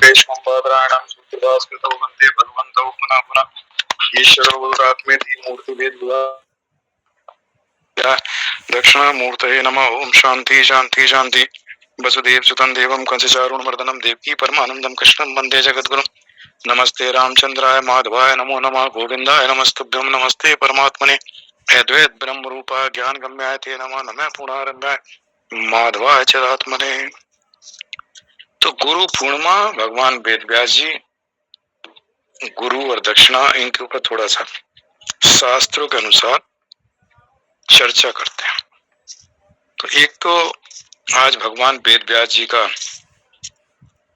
वैष्णवादरायणं सूत्रभास्कृतौ वन्दे भगवन्तौ पुनः पुनः ईश्वरो गुरुरात्मेति मूर्तिभेदविभागिनः दक्षिणामूर्तये नमः। ओम शांति शांति शांति। वसुदेव सुतं देवं कंसचारूणमर्दनं देवकी परमानंदं कृष्णं वन्दे जगद्गुरुं। नमस्ते रामचंद्राय माधवाय नमो नमः गोविंदाय नमस्तुभ्यं। नमस्ते परमात्मने अद्वैत ब्रह्म रूपाय ज्ञान गम्याय ते नमः। नमः पूर्णारंभाय माधवाय चिदात्मने। तो गुरु पूर्णिमा भगवान वेद व्यास जी गुरु और दक्षिणा इनके ऊपर थोड़ा सा शास्त्रों के अनुसार चर्चा करते हैं। तो एक तो आज भगवान वेद व्यास जी का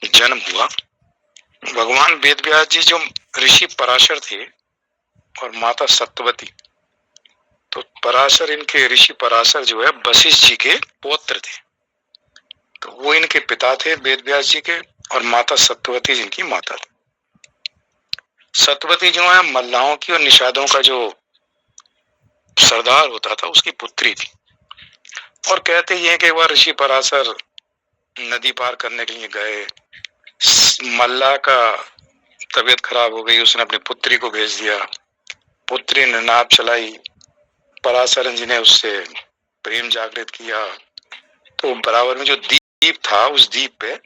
जन्म हुआ। भगवान वेद व्यास जी जो ऋषि पराशर थे और माता सत्यवती, तो पराशर इनके ऋषि पराशर जो है वशिष्ठ जी के पौत्र थे, तो वो इनके पिता थे वेद व्यास जी के, और माता सत्यवती जिनकी माता थी। सत्यवती जो है मल्लाहों की और निषादों का जो सरदार होता था उसकी पुत्री थी। और कहते ये कि एक बार ऋषि पराशर नदी पार करने के लिए गए, मल्ला का तबीयत खराब हो गई, उसने अपनी पुत्री को भेज दिया। पुत्री ने नाव चलाई, पराशर जी ने उससे प्रेम जागृत किया। तो बराबर में जो द्वीप था, उस द्वीप पे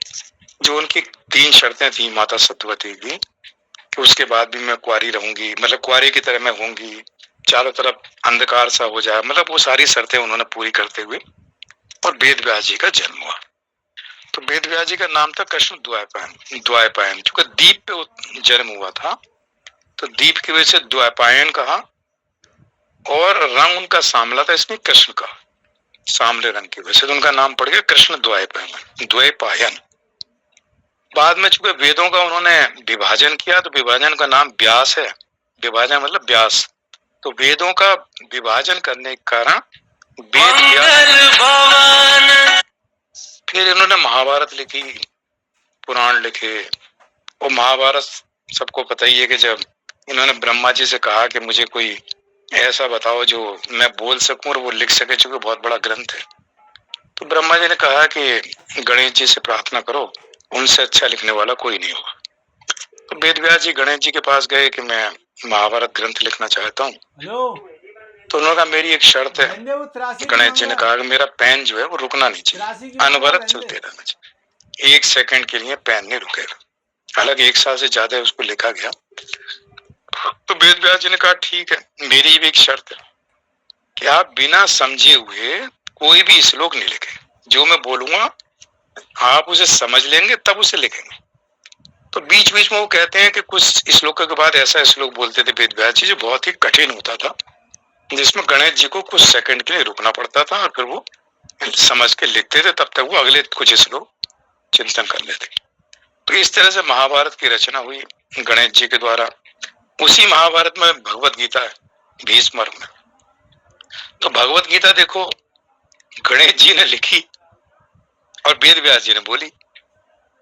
जो उनकी 3 शर्तें थी माता सत्यवती की, कि उसके बाद भी मैं कुंवारी रहूंगी, मतलब कुंवारी की तरह मैं होंगी, चारों तरफ अंधकार सा हो जाए, मतलब वो सारी शर्तें उन्होंने पूरी करते हुए और वेद व्यास जी का जन्म हुआ। तो वेद व्यास जी का नाम था कृष्ण द्वैपायन। द्वैपायन चूंकि द्वीप पे जन्म हुआ था, तो द्वीप की वजह से द्वैपायन कहा, और रंग उनका सांवला था, इसमें कृष्ण का सांवले रंग की वजह से उनका नाम पड़ गया कृष्ण द्वैपायन। द्वैपायन बाद में चूंकि वेदों का उन्होंने विभाजन किया, तो विभाजन का नाम व्यास है। विभाजन मतलब व्यास। तो वेदों का विभाजन करने के कारण वेद व्यास। फिर इन्होंने महाभारत लिखी, पुराण लिखे। और महाभारत सबको पता ही है कि जब इन्होंने ब्रह्मा जी से कहा कि मुझे कोई ऐसा बताओ जो मैं बोल सकूं और वो लिख सके, चूंकि बहुत बड़ा ग्रंथ है, तो ब्रह्मा जी ने कहा कि गणेश जी से प्रार्थना करो, उनसे अच्छा लिखने वाला कोई नहीं होगा। तो वेद व्यास जी गणेश जी के पास गए कि मैं महाभारत ग्रंथ लिखना चाहता हूँ। तो उन्होंने कहा मेरी एक शर्त है। गणेश जी ने कहा कि मेरा पेन जो है वो रुकना नहीं चाहिए, अनवरत चलते रहना चाहिए, 1 सेकंड के लिए पेन नहीं रुकेगा। हालांकि 1 साल से ज्यादा उसको लिखा गया। तो वेद व्यास जी ने कहा ठीक है, मेरी भी एक शर्त है कि आप बिना समझे हुए कोई भी श्लोक नहीं लिखे। जो मैं बोलूंगा आप उसे समझ लेंगे तब उसे लिखेंगे। तो बीच बीच में वो कहते हैं कि कुछ श्लोकों के बाद ऐसा श्लोक बोलते थे वेद व्यास जी जो बहुत ही कठिन होता था, जिसमें गणेश जी को कुछ सेकंड के लिए रुकना पड़ता था और फिर वो समझ के लिखते थे, तब तक वो अगले कुछ श्लोक चिंतन कर लेते। तो इस तरह से महाभारत की रचना हुई गणेश जी के द्वारा। उसी महाभारत में भगवत गीता है, भीष्म में। तो भगवत गीता देखो गणेश जी ने लिखी और वेद व्यास जी ने बोली।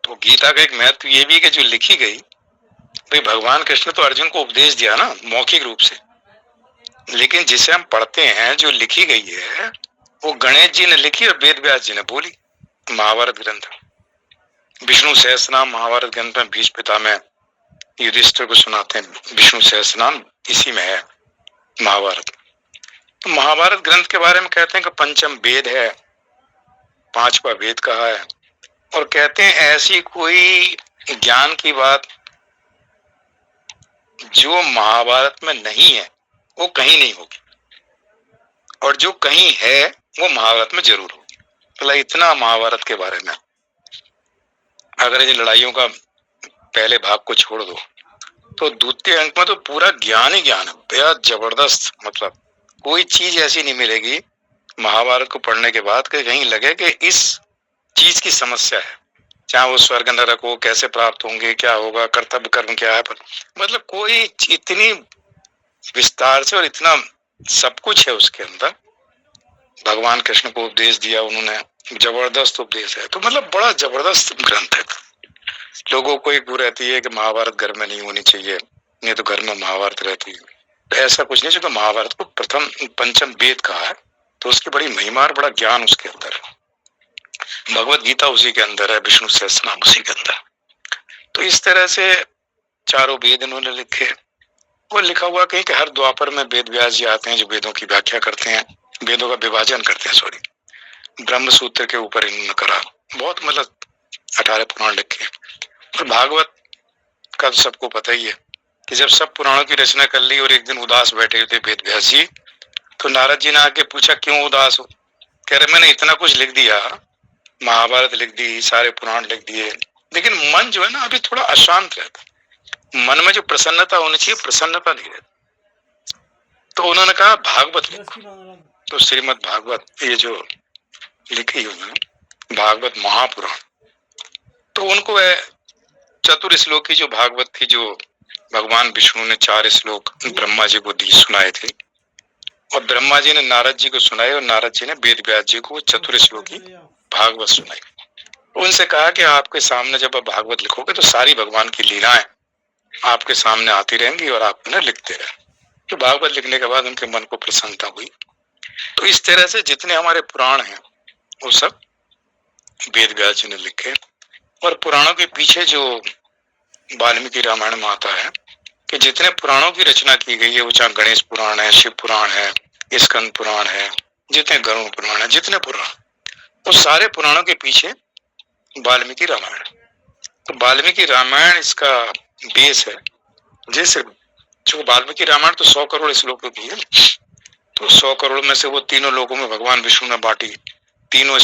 तो गीता का एक महत्व ये भी है कि जो लिखी गई, भाई भगवान कृष्ण तो अर्जुन को उपदेश दिया ना मौखिक रूप से, लेकिन जिसे हम पढ़ते हैं जो लिखी गई है वो गणेश जी ने लिखी और वेद व्यास जी ने बोली। महाभारत ग्रंथ, विष्णु सहस्रनाम महाभारत ग्रंथ में भीष्म पितामह युधिष्ठिर को सुनाते हैं, विष्णु सहस्रनाम इसी में है महाभारत। तो महाभारत ग्रंथ के बारे में कहते हैं कि पंचम वेद है, 5वां वेद कहा है। और कहते हैं ऐसी कोई ज्ञान की बात जो महाभारत में नहीं है वो कहीं नहीं होगी, और जो कहीं है वो महाभारत में जरूर होगी। मतलब इतना महाभारत के बारे में। अगर ये लड़ाइयों का पहले भाग को छोड़ दो तो द्वितीय अंक में तो पूरा ज्ञान ही ज्ञान है, बेहद जबरदस्त। मतलब कोई चीज ऐसी नहीं मिलेगी महाभारत को पढ़ने के बाद कि कहीं लगे कि इस चीज की समस्या है, चाहे वो स्वर्ग नरक हो, कैसे प्राप्त होंगे, क्या होगा, कर्तव्य कर्म क्या है, मतलब कोई इतनी विस्तार से और इतना सब कुछ है उसके अंदर। भगवान कृष्ण को उपदेश दिया उन्होंने, जबरदस्त उपदेश है। तो मतलब बड़ा जबरदस्त ग्रंथ है। लोगों को एक वो रहती है कि महाभारत घर में नहीं होनी चाहिए, नहीं तो घर में महाभारत रहती है। तो ऐसा कुछ नहीं, क्योंकि महाभारत को प्रथम पंचम वेद कहा है, तो उसकी बड़ी महिमा और बड़ा ज्ञान उसके अंदर है। भगवत गीता उसी के अंदर है, विष्णु सहस्रनाम उसी के अंदर। तो इस तरह से चारों वेद इन्होंने लिखे। वो लिखा हुआ कहीं कि हर द्वापर में वेद व्यास जी आते हैं जो वेदों की व्याख्या करते हैं, वेदों का विभाजन करते हैं। सॉरी, ब्रह्म सूत्र के ऊपर इन्होंने करा। बहुत मतलब 18 पुराण लिखे। और भागवत का तो सबको पता ही है कि जब सब पुराणों की रचना कर ली और एक दिन उदास बैठे हुए थे वेद व्यास जी, तो नारद जी ने आके पूछा क्यों उदास हो? कह रहे मैंने इतना कुछ लिख दिया, महाभारत लिख दी, सारे पुराण लिख दिए, लेकिन मन जो है ना अभी थोड़ा अशांत रहता। मन में जो प्रसन्नता होनी चाहिए, प्रसन्नता नहीं रहती। तो उन्होंने कहा भागवत लिखो। तो श्रीमद् भागवत ये जो लिखी उन्होंने भागवत महापुराण, तो उनको चतुर श्लोक की जो भागवत थी, जो भगवान विष्णु ने 4 श्लोक ब्रह्मा जी को दी सुनाए थे, और ब्रह्मा जी ने नारद जी को सुनाए, और नारद जी ने वेद व्यास जी को चतुर श्लोक की भागवत सुनाई। उनसे कहा कि आपके सामने जब आप भागवत लिखोगे तो सारी भगवान की लीलाएं आपके सामने आती रहेंगी और आप उन्हें लिखते रहे। तो भागवत लिखने के बाद उनके मन को प्रसन्नता हुई। तो इस तरह से जितने हमारे पुराण हैं वो सब वेद व्यास जी ने लिखे। और पुराणों के पीछे जो वाल्मीकि रामायण में आता है कि जितने पुराणों की रचना की गई है, वो चाहे गणेश पुराण है, शिव पुराण है, स्कंद पुराण है, जितने गरुड़ पुराण है, जितने पुराण, वो सारे पुराणों के पीछे वाल्मीकि रामायण। तो वाल्मीकि रामायण इसका बेस है। जैसे जो वाल्मीकि रामायण तो 100 करोड़ श्लोकों की है, तो 100 करोड़ में से वो तीनों लोकों में भगवान विष्णु ने बांटी। तीनों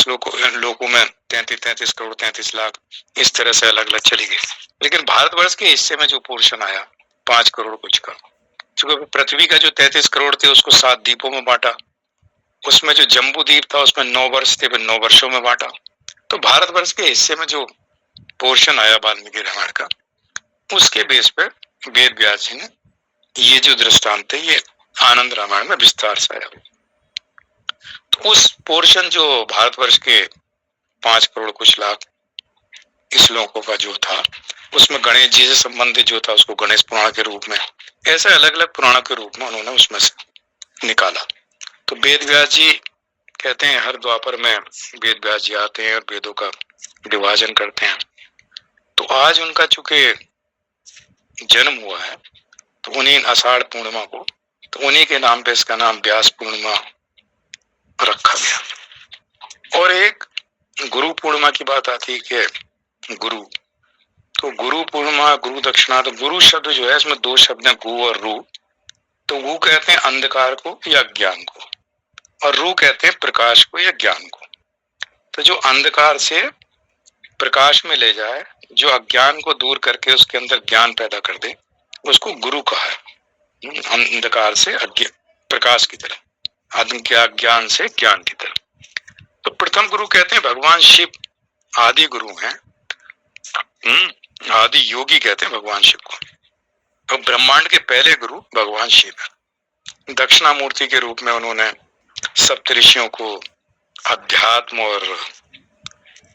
लोकों में 33 करोड़ 33 लाख इस तरह से अलग अलग चली गई। लेकिन भारतवर्ष के हिस्से में जो पोर्शन आया 5 करोड़ कुछ का, चूंकि पृथ्वी का जो 33 करोड़ थे उसको 7 द्वीपों में बांटा। उसमें जो जम्बू द्वीप था उसमें 9 वर्ष थे, 9 वर्षों में बांटा। तो भारतवर्ष के हिस्से में जो पोर्शन आया वाल्मीकि रामायण का, उसके बेस पे वेद व्यास जी ने ये जो दृष्टांत है ये आनंद रामायण में विस्तार से आया। तो उस पोर्शन जो भारतवर्ष के 5 करोड़ कुछ लाख श्लोकों का जो था, उसमें गणेश जी से संबंधित जो था उसको गणेश पुराण के रूप में, ऐसे अलग अलग पुराणों के रूप में उन्होंने उसमें से निकाला। तो वेद व्यास जी कहते हैं हर द्वापर में वेद व्यास जी आते हैं और वेदों का विभाजन करते हैं। तो आज उनका चूंकि जन्म हुआ है तो उन्हीं आषाढ़ पूर्णिमा को, तो उन्हीं के नाम पे इसका नाम व्यास पूर्णिमा रखा गया। और एक गुरु पूर्णिमा की बात आती है कि गुरु, तो गुरु पूर्णिमा, गुरु दक्षिणा, तो गुरु शब्द जो है इसमें 2 शब्द हैं, गु और रू। तो गु कहते हैं अंधकार को या ज्ञान को, और रू कहते हैं प्रकाश को या ज्ञान को। तो जो अंधकार से प्रकाश में ले जाए, जो अज्ञान को दूर करके उसके अंदर ज्ञान पैदा कर दे, उसको गुरु कहा है। अंधकार से प्रकाश की तरफ, अज्ञान से ज्ञान की तरफ। तो प्रथम गुरु कहते हैं भगवान शिव, आदि गुरु हैं। आदि योगी कहते हैं भगवान शिव को। तो ब्रह्मांड के पहले गुरु भगवान शिव है। दक्षिणामूर्ति के रूप में उन्होंने सप्तऋषियों को अध्यात्म और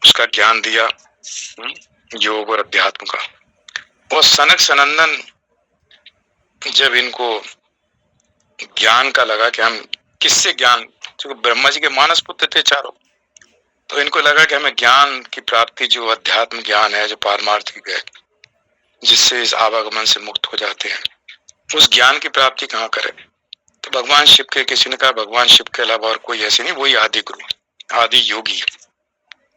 उसका ज्ञान दिया, योग और अध्यात्म का। और सनक सनंदन जब इनको ज्ञान का लगा कि हम किससे ज्ञान, क्योंकि ब्रह्मा जी के मानस पुत्र थे चारों, तो इनको लगा कि हमें ज्ञान की प्राप्ति, जो अध्यात्म ज्ञान है, जो पारमार्थिक है, जिससे इस आवागमन से मुक्त हो जाते हैं, उस ज्ञान की प्राप्ति कहाँ करें। तो भगवान शिव के, किसी ने कहा भगवान शिव के अलावा और कोई ऐसे नहीं, वही आदि गुरु, आदि योगी है।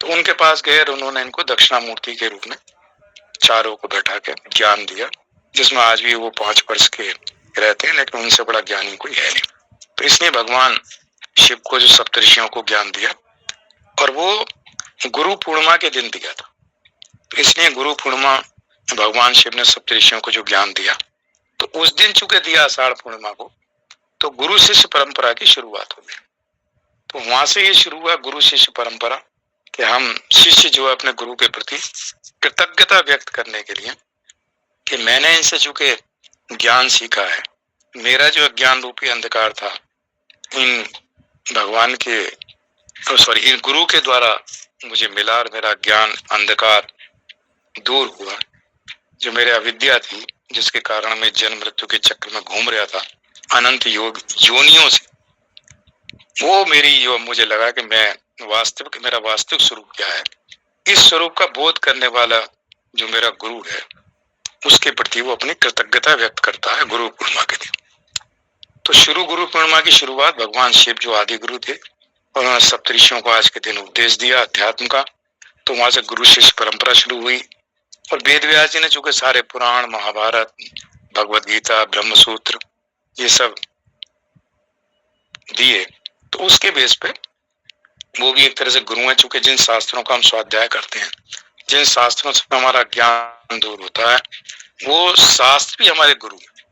तो उनके पास गए और उन्होंने इनको दक्षिणामूर्ति के रूप में चारों को बैठा के ज्ञान दिया, जिसमें आज भी वो 5 वर्ष के रहते हैं, लेकिन उनसे बड़ा ज्ञानी कोई है नहीं। तो इसलिए भगवान शिव को जो सप्तऋषियों को ज्ञान दिया, और वो गुरु पूर्णिमा के दिन दिया था। तो इसलिए गुरु पूर्णिमा भगवान शिव ने सप्तऋषियों को जो ज्ञान दिया, तो उस दिन चूंकि दिया आषाढ़ पूर्णिमा को, तो गुरु शिष्य परंपरा की शुरुआत हो गई। तो वहां से ये शुरू हुआ गुरु शिष्य परंपरा, कि हम शिष्य जो है अपने गुरु के प्रति कृतज्ञता व्यक्त करने के लिए कि मैंने इनसे चूंकि ज्ञान सीखा है, मेरा जो अज्ञान रूपी अंधकार था, इन भगवान के इन गुरु के द्वारा मुझे मिला और मेरा ज्ञान अंधकार दूर हुआ। जो मेरे अविद्या थी, जिसके कारण मैं जन्म मृत्यु के चक्र में घूम रहा था अनंत योनियों से, वो मेरी जो, मुझे लगा कि मैं मेरा वास्तविक स्वरूप क्या है, इस स्वरूप का बोध करने वाला जो मेरा गुरु है, उसके प्रति वो अपनी कृतज्ञता व्यक्त करता है गुरु पूर्णिमा के दिन। तो गुरु पूर्णिमा की शुरुआत भगवान शिव जो आदि गुरु थे, उन्होंने सप्तऋषियों को आज के दिन उपदेश दिया अध्यात्म का। तो वहां से गुरु शिष्य परंपरा शुरू हुई और वेद व्यास जी ने चूंकि सारे पुराण, महाभारत, भगवद गीता, ब्रह्मसूत्र ये सब दिए, तो उसके बेस पे वो भी एक तरह से गुरु हैं। चूंकि जिन शास्त्रों का हम स्वाध्याय करते हैं, जिन शास्त्रों से हमारा ज्ञान दूर होता है, वो शास्त्र भी हमारे गुरु हैं।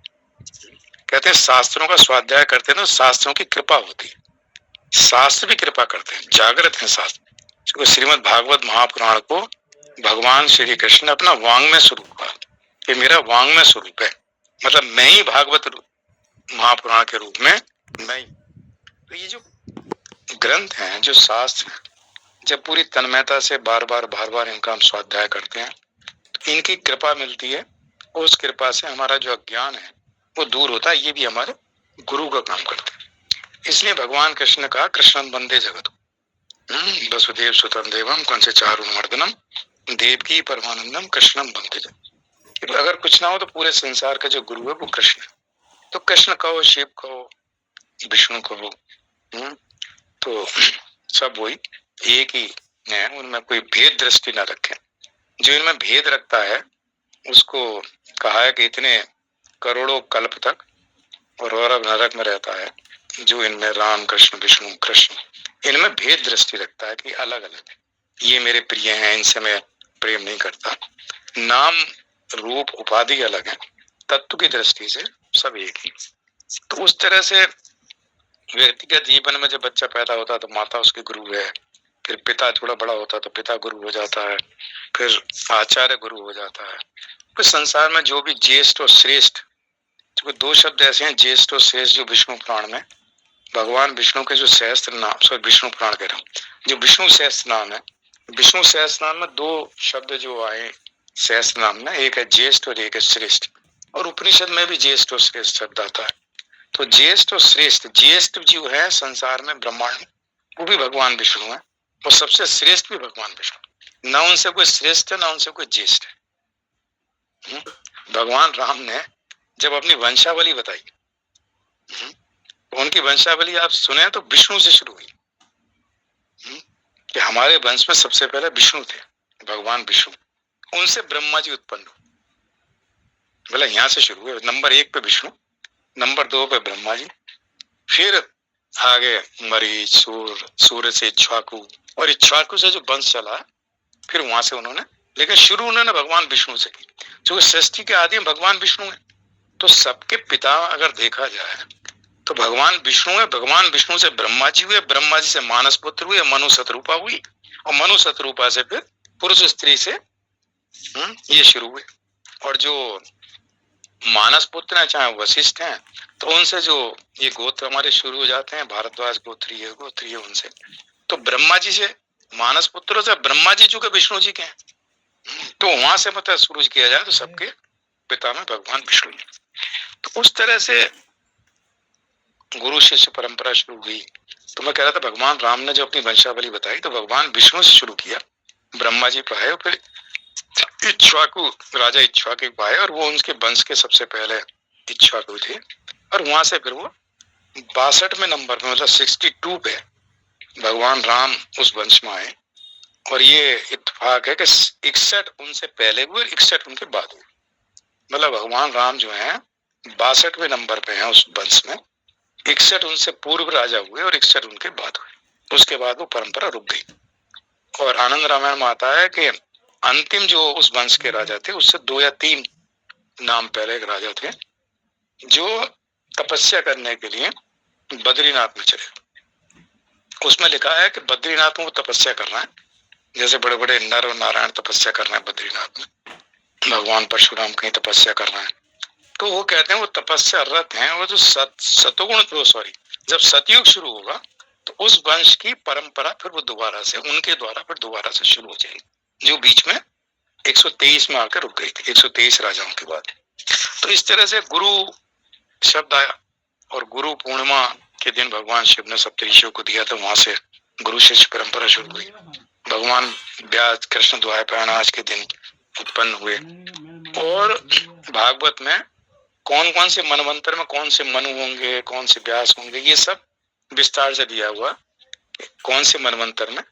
कहते हैं शास्त्रों का स्वाध्याय करते हैं तो शास्त्रों की कृपा होती है, शास्त्र भी कृपा करते हैं, जागृत है शास्त्र। क्योंकि श्रीमद् भागवत महापुराण को भगवान श्री कृष्ण ने अपना वांग्मय स्वरूप कहा कि मेरा वांग्मय स्वरूप है, मतलब मैं ही भागवत महापुराण के रूप में मैं ही। तो ये जो ग्रंथ हैं, जो शास्त्र हैं, जब पूरी तन्मयता से बार बार इनका हम स्वाध्याय करते हैं तो इनकी कृपा मिलती है और उस कृपा से हमारा जो अज्ञान है वो दूर होता है। ये भी हमारे गुरु का काम करते हैं। इसलिए भगवान कृष्ण ने कहा कृष्णं वंदे जगत वसुदेव सुतं देवम कंस चारुमर्दनम देवकी परमानंदम कृष्णं वंदे जगत। अगर कुछ ना हो तो पूरे संसार का जो गुरु है वो कृष्ण है। तो कृष्ण कहो, शिव कहो, विष्णु कहो, तो सब वही एक ही है, उनमें कोई भेद दृष्टि न रखें। जो इनमें भेद रखता है उसको कहा है कि इतने करोड़ों कल्प तक और नरक में रहता है। जो इनमें राम कृष्ण विष्णु कृष्ण इनमें भेद दृष्टि रखता है कि अलग अलग है, ये मेरे प्रिय हैं, इनसे मैं प्रेम नहीं करता। नाम रूप उपाधि अलग है, तत्व की दृष्टि से सब एक ही। तो उस तरह से व्यक्तिगत जीवन में जब बच्चा पैदा होता है तो माता उसके गुरु है, फिर पिता थोड़ा बड़ा होता है तो पिता गुरु हो जाता है, फिर आचार्य गुरु हो जाता है। फिर संसार में जो भी ज्येष्ठ और श्रेष्ठ, दो शब्द ऐसे हैं ज्येष्ठ और श्रेष्ठ, जो विष्णु पुराण में भगवान विष्णु के जो सहस्त्र नाम, सॉरी विष्णु पुराण कह रहा हूँ, जो विष्णु सहस्त्र नाम है, विष्णु सहस्त्र नाम में दो शब्द जो आए सहस्त्र नाम में, एक है ज्येष्ठ और एक है श्रेष्ठ। और उपनिषद में भी ज्येष्ठ और श्रेष्ठ शब्द आता है। तो ज्येष्ठ और श्रेष्ठ, ज्येष्ठ जो है संसार में ब्रह्मांड, वो भी भगवान विष्णु है और सबसे श्रेष्ठ भी भगवान विष्णु। ना उनसे कोई श्रेष्ठ है ना उनसे कोई ज्येष्ठ है। भगवान राम ने जब अपनी वंशावली बताई, उनकी वंशावली आप सुने तो विष्णु से शुरू हुई कि हमारे वंश में सबसे पहले विष्णु थे, भगवान विष्णु, उनसे ब्रह्मा जी उत्पन्न हुए। बोला यहाँ से शुरू हुए, नंबर 1 पे विष्णु, नंबर 2 पे ब्रह्मा जी, फिर आगे मरीच, सूर्य से इक्ष्वाकु, और इक्ष्वाकु से जो वंश चला फिर वहां से उन्होंने, लेकिन शुरू उन्होंने भगवान विष्णु से की, जो सृष्टि के आदि में भगवान विष्णु है। तो सबके पिता अगर देखा जाए तो भगवान विष्णु है। भगवान विष्णु से ब्रह्मा जी हुए, ब्रह्मा जी से मानस पुत्र हुए, मनु शतरूपा हुई, और मनु शतरूपा से फिर पुरुष स्त्री से ये शुरू हुए। और जो मानस पुत्र हैं चाहे वशिष्ठ हैं, तो उनसे जो ये गोत्र हमारे शुरू हो जाते हैं, भारद्वाज गोत्रीय उनसे। तो ब्रह्मा जी से मानस पुत्रों से ब्रह्मा जी चूंकि विष्णु जी के हैं, तो वहां से मतलब शुरू किया जाए तो सबके पिता में भगवान विष्णु। तो उस तरह से गुरु शिष्य परंपरा शुरू हुई। तो मैं कह रहा था भगवान राम ने जो अपनी वंशावली बताई तो भगवान विष्णु से शुरू किया, ब्रह्मा जी पाए, और फिर इक्ष्वाकु, राजा इक्ष्वाकु पाए, और वो उनके वंश के सबसे पहले इक्ष्वाकु थे। और वहां से फिर वो 62वें नंबर पे, मतलब 62 पे भगवान राम उस वंश में आए। और ये इत्तेफाक है कि 61 उनसे पहले हुए और 61 उनके बाद हुए। मतलब भगवान राम जो है 62वें नंबर पे हैं उस वंश में, 61 उनसे पूर्व राजा हुए और 61 उनके बाद हुए। उसके बाद वो परंपरा रुक गई। और आनंद रामायण में आता है कि अंतिम जो उस वंश के राजा थे, उससे 2 या 3 नाम पहले एक राजा थे जो तपस्या करने के लिए बद्रीनाथ में चले। उसमें लिखा है कि बद्रीनाथ में वो तपस्या कर रहे हैं, जैसे बड़े बड़े नर और नारायण तपस्या कर रहे हैं बद्रीनाथ में, भगवान परशुराम कहीं तपस्या कर रहे हैं। तो वो कहते हैं वो तपस्या रत हैं, वो जो सतोगुण, जब सतयुग शुरू होगा तो उस वंश की परंपरा फिर वो दोबारा से उनके द्वारा फिर दोबारा से शुरू हो जाएगी, जो बीच में 123 में आकर रुक गई थी, 123 राजाओं के बाद। तो इस तरह से गुरु शब्द आया, और गुरु पूर्णिमा के दिन भगवान शिव ने सप्तऋषियों को दिया था, वहां से गुरु शिष्य परंपरा शुरू हुई। भगवान व्यास कृष्ण द्वापरायण आज के दिन उत्पन्न हुए। और भागवत में कौन कौन से मनवंतर में कौन से मनु होंगे, कौन से व्यास होंगे, ये सब विस्तार से दिया हुआ। कौन से मनवंतर में,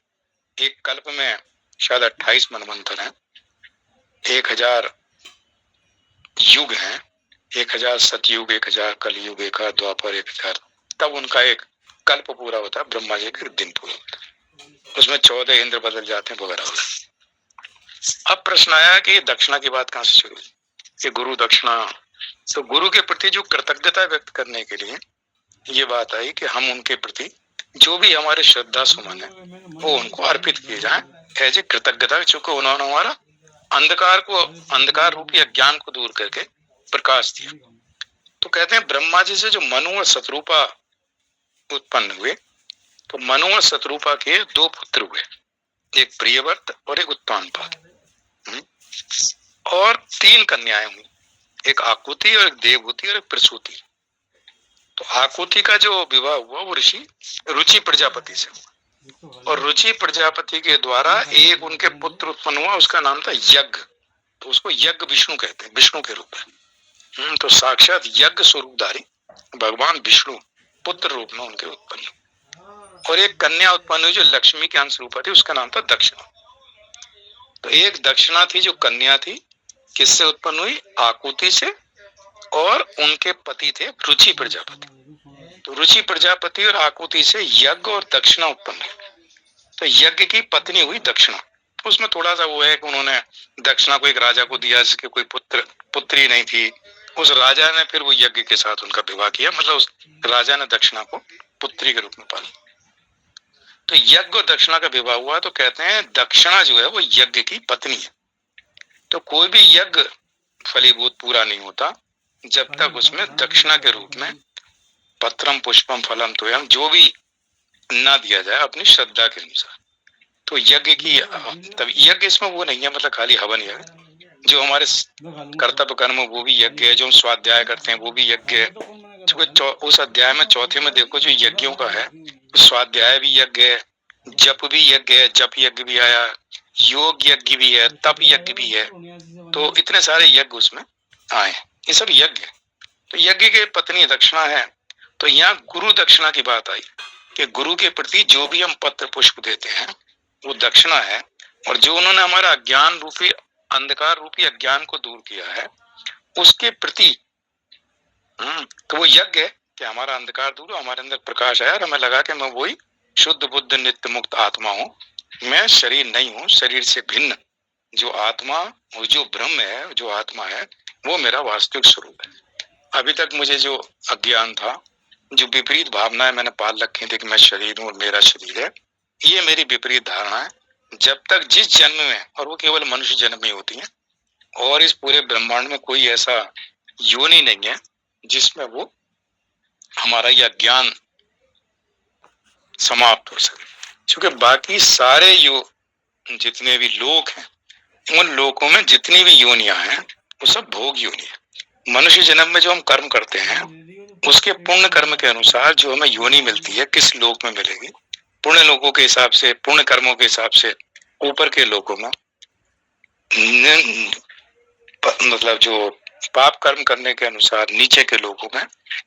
एक कल्प में शायद 28 मनवंतर हैं, 1000 युग हैं, 1000 सतयुग, 1000 कलयुग, 1000 द्वापर, 1000, तब उनका एक कल्प पूरा होता है, ब्रह्मा जी का दिन पूरा होता है, उसमें 14 इंद्र बदल जाते हैं वगैरह वगैरह। अब प्रश्न आया कि दक्षिणा की बात कहाँ से शुरू हुई, ये गुरु दक्षिणा। तो गुरु के प्रति जो कृतज्ञता व्यक्त करने के लिए ये बात आई कि हम उनके प्रति जो भी हमारे श्रद्धा सुमन है वो उनको अर्पित किए जाए एज ए कृतज्ञता, चूंकि उन्होंने हमारा अंधकार रूपी अज्ञान को दूर करके प्रकाश दिया। तो कहते हैं ब्रह्मा जी से जो मनु और शतरूपा उत्पन्न हुए, तो मनु और शतरूपा के 2 पुत्र हुए, एक प्रियव्रत और एक उत्तानपाद, और 3 कन्याएं हुई, एक आकुति और एक देवहूति और एक प्रसूति। तो आकुति का जो विवाह हुआ वो ऋषि रुचि प्रजापति से हुआ, और रुचि प्रजापति के द्वारा एक उनके पुत्र उत्पन्न हुआ, उसका नाम था यज्ञ। तो उसको यज्ञ विष्णु कहते हैं, विष्णु के रूप में। तो साक्षात यज्ञ स्वरूपधारी भगवान विष्णु पुत्र रूप में उनके उत्पन्न। और एक कन्या उत्पन्न हुई जो लक्ष्मी के अंश रूपा थी, उसका नाम था दक्षिणा। तो एक दक्षिणा थी जो कन्या थी, किससे उत्पन्न हुई, आकुति से, और उनके पति थे रुचि प्रजापति। तो रुचि प्रजापति और आकुति से यज्ञ और दक्षिणा उत्पन्न हुई। तो यज्ञ की पत्नी हुई दक्षिणा। उसमें थोड़ा सा वो है कि उन्होंने दक्षिणा को एक राजा को दिया जिसके कोई पुत्री नहीं थी, उस राजा ने फिर वो यज्ञ के साथ उनका विवाह किया, मतलब उस राजा ने दक्षिणा को पुत्री के रूप में पाला। तो यज्ञ और दक्षिणा का विवाह हुआ, तो कहते हैं दक्षिणा जो है वो यज्ञ की पत्नी है। तो कोई भी यज्ञ फलीभूत पूरा नहीं होता जब तक उसमें दक्षिणा के रूप में पत्रम पुष्पम फलम तोयम जो भी ना दिया जाए अपनी श्रद्धा के अनुसार। तो यज्ञ की, तब यज्ञ इसमें वो नहीं है मतलब खाली हवन यज्ञ, जो हमारे कर्तव्य कर्म वो भी यज्ञ है, जो हम स्वाध्याय करते हैं वो भी यज्ञ है। उस अध्याय में चौथे में देखो जो यज्ञों का है, स्वाध्याय भी यज्ञ है, जप भी यज्ञ है, जप यज्ञ भी आया, योग यज्ञ भी है, तप यज्ञ भी है। तो इतने सारे यज्ञ उसमें आए, ये सब यज्ञ। तो यज्ञ के पत्नी दक्षिणा है। तो यहाँ गुरु दक्षिणा की बात आई कि गुरु के प्रति जो भी हम पत्र पुष्प देते हैं वो दक्षिणा है, और जो उन्होंने हमारा अज्ञान रूपी अंधकार रूपी अज्ञान को दूर किया है उसके प्रति तो वो यज्ञ है कि हमारा अंधकार दूर, हमारे अंदर प्रकाश आया और हमें लगा कि मैं वही शुद्ध बुद्ध नित्य मुक्त आत्मा हूँ, मैं शरीर नहीं हूँ, शरीर से भिन्न जो आत्मा, वो जो ब्रह्म है, जो आत्मा है, वो मेरा वास्तविक स्वरूप है। अभी तक मुझे जो अज्ञान था, जो विपरीत भावनाएं मैंने पाल रखी थी कि मैं शरीर हूँ और मेरा शरीर है, ये मेरी विपरीत धारणा है। जब तक जिस जन्म में, और वो केवल मनुष्य जन्म में होती है, और इस पूरे ब्रह्मांड में कोई ऐसा योनि नहीं है जिसमें वो हमारा यह ज्ञान समाप्त हो सके। क्योंकि बाकी सारे जितने भी लोक हैं, उन लोकों में जितनी भी योनियां हैं वो सब भोग योनि है। मनुष्य जन्म में जो हम कर्म करते हैं उसके पुण्य कर्म के अनुसार जो हमें योनि मिलती है, किस लोक में मिलेगी, पुण्य लोकों के हिसाब से, पुण्य कर्मों के हिसाब से ऊपर के लोकों में, मतलब जो पाप कर्म करने के अनुसार नीचे के लोगों में,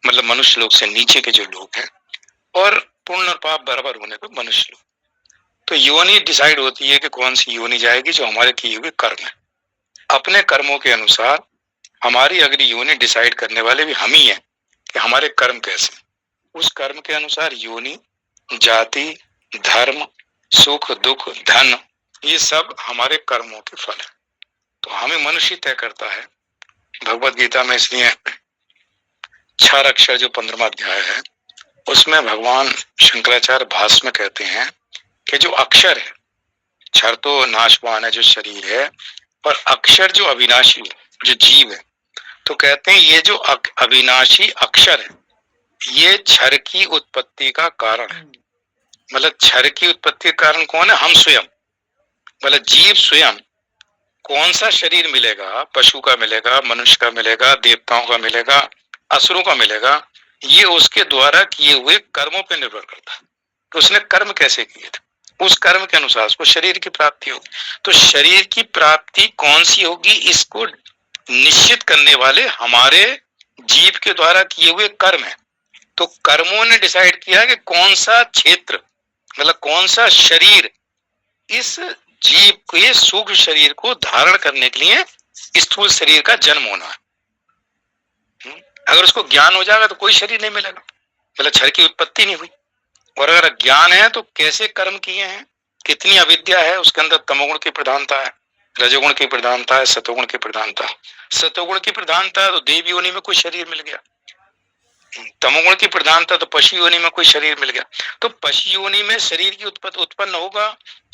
मतलब मनुष्य लोक से नीचे के जो लोग हैं, और पुण्य और पाप बराबर होने पर मनुष्य लोग। तो योनि डिसाइड होती है कि कौन सी योनि जाएगी, जो हमारे किए हुए कर्म है। अपने कर्मों के अनुसार हमारी अगली योनि डिसाइड करने वाले भी हम ही हैं कि हमारे कर्म कैसे। उस कर्म के अनुसार योनि, जाति, धर्म, सुख दुख, धन, ये सब हमारे कर्मों के फल है। तो हमें मनुष्य तय करता है। भगवत गीता में इसलिए 6 अक्षर जो 15वां अध्याय है उसमें भगवान शंकराचार्य भाष्य में कहते हैं कि जो अक्षर है, क्षर तो नाशवान है जो शरीर है, और अक्षर जो अविनाशी जो जीव है, तो कहते हैं ये जो अविनाशी अक्षर है ये क्षर की उत्पत्ति का कारण है। मतलब क्षर की उत्पत्ति का कारण कौन है, हम स्वयं। मतलब जीव स्वयं कौन सा शरीर मिलेगा, पशु का मिलेगा, मनुष्य का मिलेगा, देवताओं का मिलेगा, असुरों का मिलेगा, ये उसके द्वारा किए हुए कर्मों पर निर्भर करता है कि उसने कर्म कैसे किए थे। उस कर्म के अनुसार उसको शरीर की प्राप्ति होगी। तो शरीर की प्राप्ति कौन सी होगी, इसको निश्चित करने वाले हमारे जीव के द्वारा किए हुए कर्म है। तो कर्मों ने डिसाइड किया कि कौन सा क्षेत्र, मतलब कौन सा शरीर इस जीव के सूक्ष्म शरीर को धारण करने के लिए स्थूल शरीर का जन्म होना है। अगर उसको ज्ञान हो जाएगा तो कोई शरीर नहीं मिलेगा, मतलब क्षर की उत्पत्ति नहीं हुई। और अगर ज्ञान है तो कैसे कर्म किए हैं, कितनी अविद्या है, उसके अंदर तमोगुण की प्रधानता है, रजोगुण की प्रधानता है, सतोगुण की प्रधानता। सतोगुण की प्रधानता है तो देव योनि में कोई शरीर मिल गया, तमोगुण की प्रधानता तो पशु योनि में कोई शरीर मिल गया। तो पशु योनि में शरीर की उत्पन्न होगा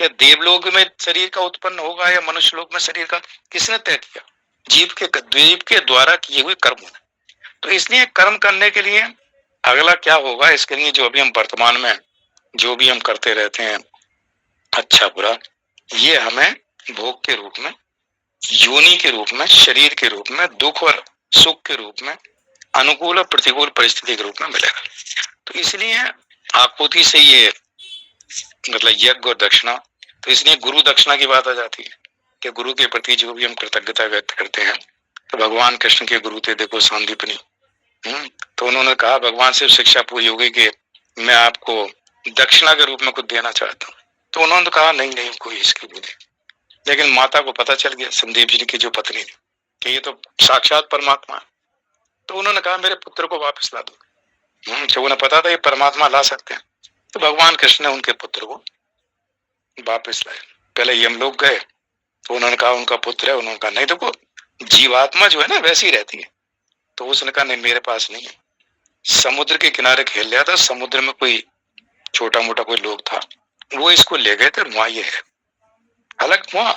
या देवलोक में शरीर का उत्पन्न होगा या मनुष्य लोक में शरीर का, किसने तय किया? जीव के द्वारा किए हुए कर्म। तो इसलिए कर्म करने के लिए अगला क्या होगा, इसके लिए जो अभी हम वर्तमान में जो भी हम करते रहते हैं अच्छा बुरा, ये हमें भोग के रूप में, योनि के रूप में, शरीर के रूप में, दुख और सुख के रूप में, अनुकूल और प्रतिकूल परिस्थिति के रूप में मिलेगा। तो इसलिए आकुति से ये मतलब यज्ञ और दक्षिणा, तो इसलिए गुरु दक्षिणा की बात आ जाती है कि गुरु के प्रति जो भी हम कृतज्ञता व्यक्त करते हैं। तो भगवान कृष्ण के गुरु थे देखो सांदीपनी, तो उन्होंने कहा भगवान से शिक्षा पूरी हो गई कि मैं आपको दक्षिणा के रूप में कुछ देना चाहता हूँ। तो उन्होंने तो कहा नहीं नहीं कोई इसकी बोले, लेकिन माता को पता चल गया संदीप जी की जो पत्नी थी कि ये तो साक्षात परमात्मा है। तो उन्होंने कहा मेरे पुत्र को वापस ला दो। तो उन्हें पता था ये परमात्मा ला सकते हैं। तो भगवान कृष्ण ने उनके पुत्र को वापस लाए। पहले यमलोक गए तो उन्होंने कहा उनका पुत्र है, उन्होंने कहा नहीं देखो जीवात्मा जो है ना वैसी रहती है। तो उसने कहा नहीं मेरे पास नहीं है। समुद्र के किनारे खेल लिया था, समुद्र में कोई छोटा मोटा कोई लोग था, वो इसको ले गए थे, वहां ये है। हालांकि वहां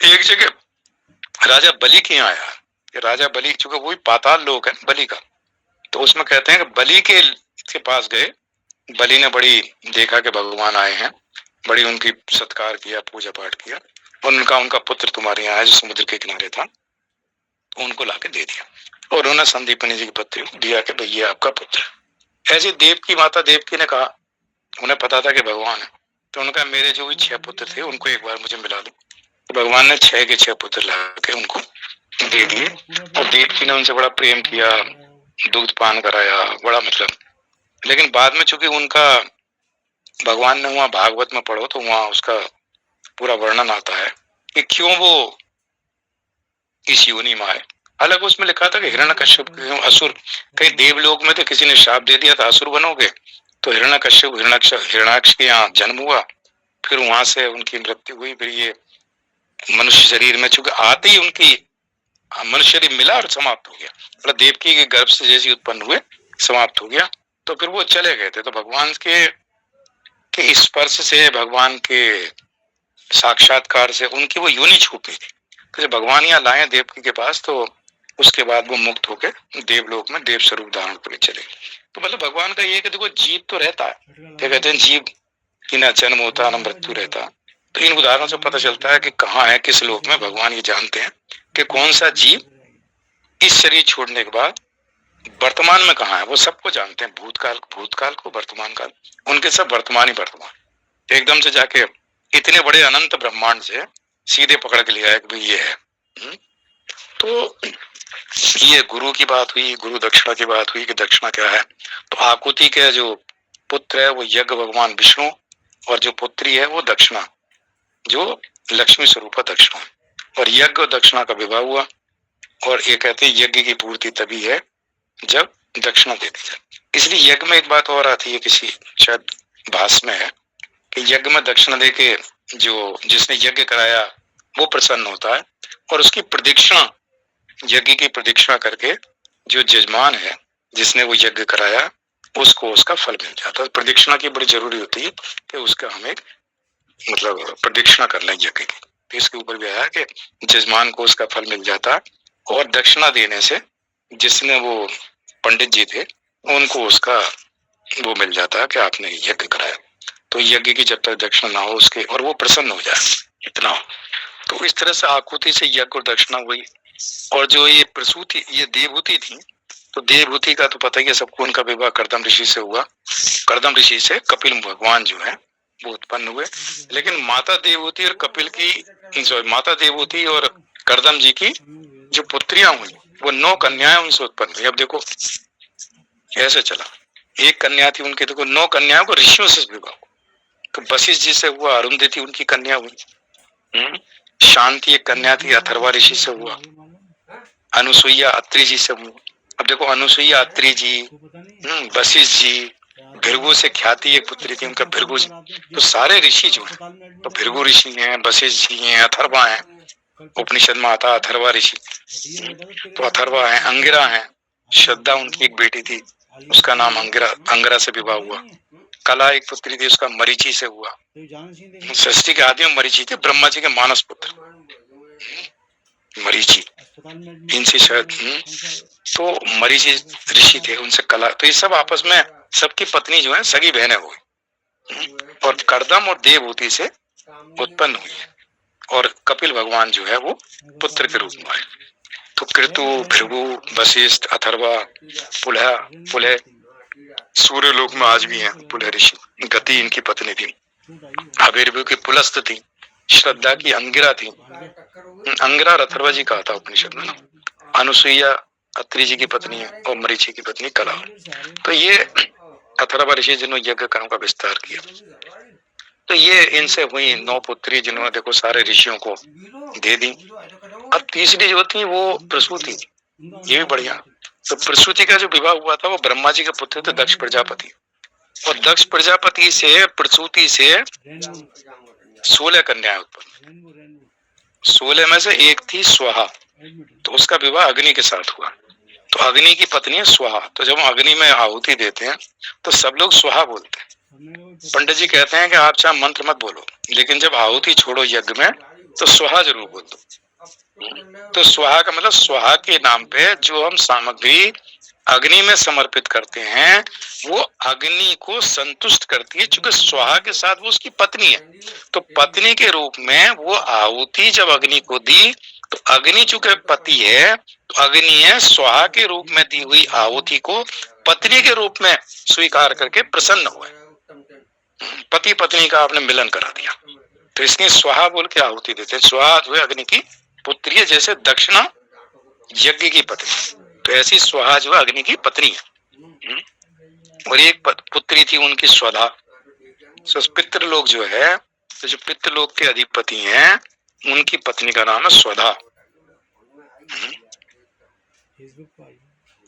एक जगह राजा बलि के यहाँ आया, राजा बलि चूंकि वही पाताल लोक है बलि का, तो उसमें कहते हैं कि बलि के पास गए, बलि ने बड़ी देखा कि भगवान आए हैं, बड़ी उनकी सत्कार किया, पूजा पाठ किया, उनका उनका पुत्र तुम्हारे यहाँ है जो समुद्र के किनारे था, उनको लाके दे दिया। और उन्होंने संदीपनी जी की पत्नी को दिया कि भाई ये आपका पुत्र। ऐसे देव की माता देवकी ने कहा, उन्हें पता था कि भगवान है, तो उनका मेरे जो भी 6 पुत्र थे उनको एक बार मुझे मिला दो। तो भगवान ने 6 के 6 पुत्र लाके उनको दे दिए। और देवकी ने उनसे बड़ा प्रेम किया, दूध पान कराया, बड़ा मतलब। लेकिन बाद में चूंकि उनका भगवान ने वहां भागवत में पढ़ो तो वहां उसका पूरा वर्णन आता है कि क्यों वो इस योनि में आए। अलग उसमें लिखा था कि हिरण्यकश्यप असुर, कई देवलोक में थे, किसी ने शाप दे दिया था असुर बनोगे, तो हिरण्यकश्यप हिरण्याक्ष के यहाँ जन्म हुआ, फिर वहां से उनकी मृत्यु हुई, फिर ये मनुष्य शरीर में चूंकि आते ही उनकी मनुष्य शरीर मिला और समाप्त हो गया, मतलब देवकी के गर्भ से जैसे उत्पन्न हुए समाप्त हो गया। तो फिर वो चले गए थे। तो भगवान के स्पर्श से, भगवान के साक्षात्कार से उनकी वो योनि छूट गई थी। तो जब भगवान यहाँ लाए देवकी के पास तो उसके बाद वो मुक्त होकर देवलोक में देव स्वरूप धारण करने चले। तो मतलब भगवान का ये कि देखो जीव तो रहता है, क्या कहते हैं जीव की ना जन्म होता ना मृत्यु रहता। तो इन उदाहरणों से पता चलता है कि कहाँ है, किस लोक में भगवान ये जानते हैं कि कौन सा जीव इस शरीर छोड़ने के बाद वर्तमान में कहाँ है, वो सबको जानते हैं, भूतकाल को, वर्तमान काल, उनके सब वर्तमान ही वर्तमान। एकदम से जाके इतने बड़े अनंत ब्रह्मांड से सीधे पकड़ के लिया है कि भाई ये है। तो ये गुरु की बात हुई, गुरु दक्षिणा की बात हुई कि दक्षिणा क्या है। तो आकुति के जो पुत्र है वो यज्ञ भगवान विष्णु, और जो पुत्री है वो दक्षिणा जो लक्ष्मी स्वरूप दक्षिणा। और यज्ञ और दक्षिणा का विवाह हुआ। और ये कहते हैं यज्ञ की पूर्ति तभी है जब दक्षिणा दे दी जाए। इसलिए यज्ञ में एक बात और आती है, किसी शायद भाष में है कि यज्ञ में दक्षिणा दे के जो जिसने यज्ञ कराया वो प्रसन्न होता है, और उसकी प्रदक्षिणा, यज्ञ की प्रदक्षिणा करके जो जजमान है जिसने वो यज्ञ कराया उसको उसका फल मिल जाता है। प्रदक्षिणा की बड़ी जरूरी होती है कि उसका हम एक मतलब प्रदक्षिणा कर लें यज्ञ की। तो इसके ऊपर भी आया कि जजमान को उसका फल मिल जाता है, और दक्षिणा देने से जिसने वो पंडित जी थे उनको उसका वो मिल जाता है कि आपने यज्ञ कराया। तो यज्ञ की जब तक दक्षिणा ना हो उसके, और वो प्रसन्न हो जाए इतना हो। तो इस तरह से आकुति से यज्ञ और दक्षिणा हुई। और जो ये प्रसूति, ये देवहूति थी, तो देवहूति का तो पता ही है सबको, उनका विवाह कर्दम ऋषि से हुआ। कर्दम ऋषि से कपिल भगवान जो है वो उत्पन्न हुए। लेकिन माता देवहूति और कपिल की, सॉरी, माता देवहूति और कर्दम जी की जो पुत्रियां हुई वो 9 कन्याएं उनसे उत्पन्न हुई। अब देखो कैसे चला, एक कन्या थी उनकी, देखो 9 कन्याओं को ऋषियों से विवाह, तो वशिष्ठ जी से हुआ, अरुंधति उनकी कन्या हुई, शांति एक कन्या थी, अथर्वा ऋषि से हुआ, अनुसुईया अत्रि जी से हुआ। अब देखो अनुसुईया अत्रि जी, वशिष्ठ जी, भृगु से ख्याति एक पुत्री थी उनका भृगु जी, तो सारे ऋषि जो है, तो भृगु ऋषि हैं, वशिष्ठ जी हैं, अथर्वा हैं, उपनिषद में आता अथर्वा ऋषि, तो अथर्वा है, अंगिरा है, श्रद्धा उनकी एक बेटी थी, उसका नाम अंगिरा से विवाह हुआ। कला एक पुत्री थी, उसका मरीचि से हुआ। सृष्टि के आदि में मरीचि थे, ब्रह्मा जी के मानस पुत्र मरीचि, इनसे शायद तो मरीचि ऋषि थे, उनसे कला, तो ये सब आपस में सबकी पत्नी जो है सगी बहनें हुई, और कर्दम और देवहूति से उत्पन्न हुई है, और कपिल भगवान जो है वो पुत्र के रूप में आए। तो कृतु, भृगु, वशिष्ठ, अथर्वा, पुलह सूर्यलोक में आज भी हैं पुलह ऋषि, गति इनकी पत्नी थी, अभिर्भु की पुलस्त थी, श्रद्धा की अंगिरा थी, अंगिरा अथर्वा जी कहा था उपनिषद में ना, अनुसुईया अत्रि जी की पत्नी है, और मरीचि की पत्नी कला। तो ये अथर्वा ऋषि जिन्होंने यज्ञ कर्म का विस्तार किया, तो ये इनसे हुई 9 पुत्री, जिन्होंने देखो सारे ऋषियों को दे दी। अब तीसरी जो थी वो प्रसूति, ये भी बढ़िया। तो प्रसूति का जो विवाह हुआ था वो ब्रह्मा जी के पुत्र थे दक्ष प्रजापति, और दक्ष प्रजापति से प्रसूति से 16 कन्याएं उत्पन्न, 16 में से एक थी स्वाहा, तो उसका विवाह अग्नि के साथ हुआ। तो अग्नि की पत्नी है स्वाहा, तो जब हम अग्नि में आहुति देते हैं तो सब लोग स्वाहा बोलते हैं। पंडित जी कहते हैं कि आप चाहे मंत्र मत बोलो, लेकिन जब आहुति छोड़ो यज्ञ में तो स्वाहा जरूर बोल दो। तो स्वाहा का मतलब स्वाहा के नाम पे जो हम सामग्री अग्नि में समर्पित करते हैं वो अग्नि को संतुष्ट करती है, क्योंकि स्वाहा के साथ वो उसकी पत्नी है, तो पत्नी के रूप में वो आहुति जब अग्नि को दी, तो अग्नि चूंकि पति है, तो अग्नि है स्वाहा के रूप में दी हुई आहुति को पत्नी के रूप में स्वीकार करके प्रसन्न हुआ। पति पत्नी का आपने मिलन करा दिया, तो इसलिए स्वाहा बोल के आहुति देते हैं। स्वाहा जो है अग्नि की पुत्री है, जैसे दक्षिणा यज्ञ की पत्नी, तो ऐसी स्वाहा जो है अग्नि की पत्नी है। और एक पुत्री थी उनकी स्वधा। पितृलोक जो है, तो जो पितृलोक के अधिपति हैं उनकी पत्नी का नाम है स्वधा।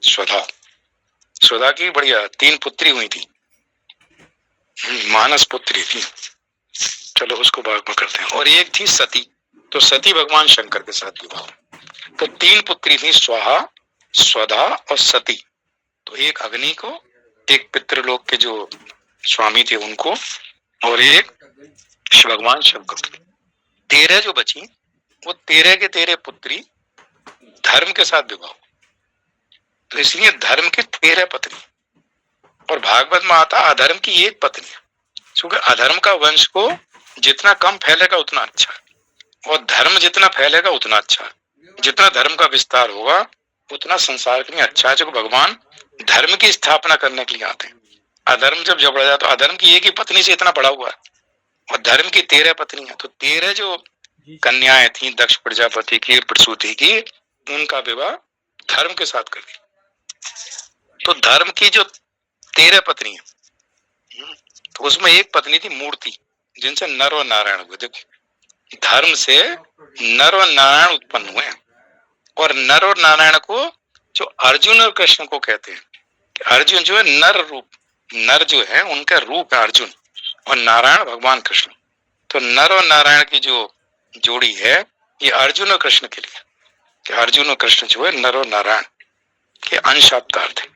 स्वधा की बढ़िया 3 पुत्री हुई थी, मानस पुत्री थी। चलो उसको बाद में करते हैं। और एक थी सती, तो सती भगवान शंकर के साथ विवाह। तो 3 पुत्री थी, स्वाहा, स्वधा और सती। तो एक अग्नि को, एक पितृलोक के जो स्वामी थे उनको, और एक भगवान शंकर। 13 जो बची वो 13 के 13 पुत्री धर्म के साथ विवाह। तो इसलिए धर्म की 13 पत्नी, और भागवत में आता अधर्म की 1 पत्नी, क्योंकि अधर्म का वंश को जितना कम फैलेगा उतना अच्छा, और धर्म जितना फैलेगा उतना अच्छा। जितना धर्म का विस्तार होगा उतना संसार के लिए अच्छा है, जो भगवान धर्म की स्थापना करने के लिए आते हैं। अधर्म जब बढ़ जाए, तो अधर्म की 1 ही पत्नी से इतना बड़ा हुआ है, और धर्म की 13 पत्नी है। तो 13 जो कन्याएं थी दक्ष प्रजापति की, प्रसूति की, उनका विवाह धर्म के साथ कर दिया। तो धर्म की जो 13 पत्नी है, तो उसमें एक पत्नी थी मूर्ति, जिनसे नर और नारायण हुए। देखो धर्म से नर और नारायण उत्पन्न हुए, और नर और नारायण को जो अर्जुन और कृष्ण को कहते हैं, अर्जुन जो है नर रूप, नर जो है उनका रूप है अर्जुन, और नारायण भगवान कृष्ण। तो नर और नारायण की जो जोड़ी है ये अर्जुन और कृष्ण के लिए, कि अर्जुन और कृष्ण जो है नर और नारायण के अंश अवतार थे।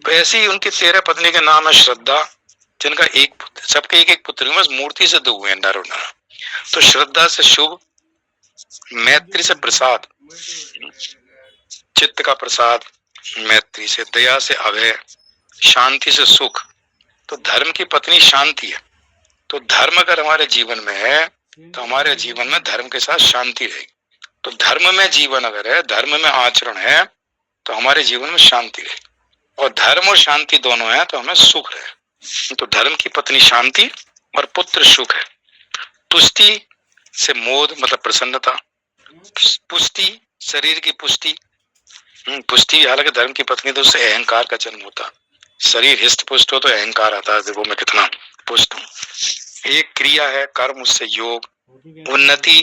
तो ऐसे ही उनकी 13 पत्नी के नाम है श्रद्धा, जिनका एक पुत्र, सबके एक पुत्र, बस मूर्ति से 2 हुए हैं नर और नारायण। तो श्रद्धा से शुभ, मैत्री से प्रसाद, चित्त का प्रसाद, मैत्री से दया से अभय, शांति से सुख। तो धर्म की पत्नी शांति है। तो धर्म अगर हमारे जीवन में है तो हमारे जीवन में धर्म के साथ शांति रहेगी। तो धर्म में जीवन अगर है, धर्म में आचरण है, तो हमारे जीवन में शांति रहेगी। और धर्म और शांति दोनों है तो हमें सुख रहे। तो धर्म की पत्नी शांति और पुत्र सुख है। तुष्टि से मोद मतलब प्रसन्नता, पुष्टि शरीर की पुष्टि, पुष्टि हालांकि धर्म की पत्नी तो उससे अहंकार का जन्म होता, शरीर हिष्ट पुष्ट हो तो अहंकार आता है, देखो मैं कितना पुष्ट हूँ। एक क्रिया है कर्म, उससे योग, उन्नति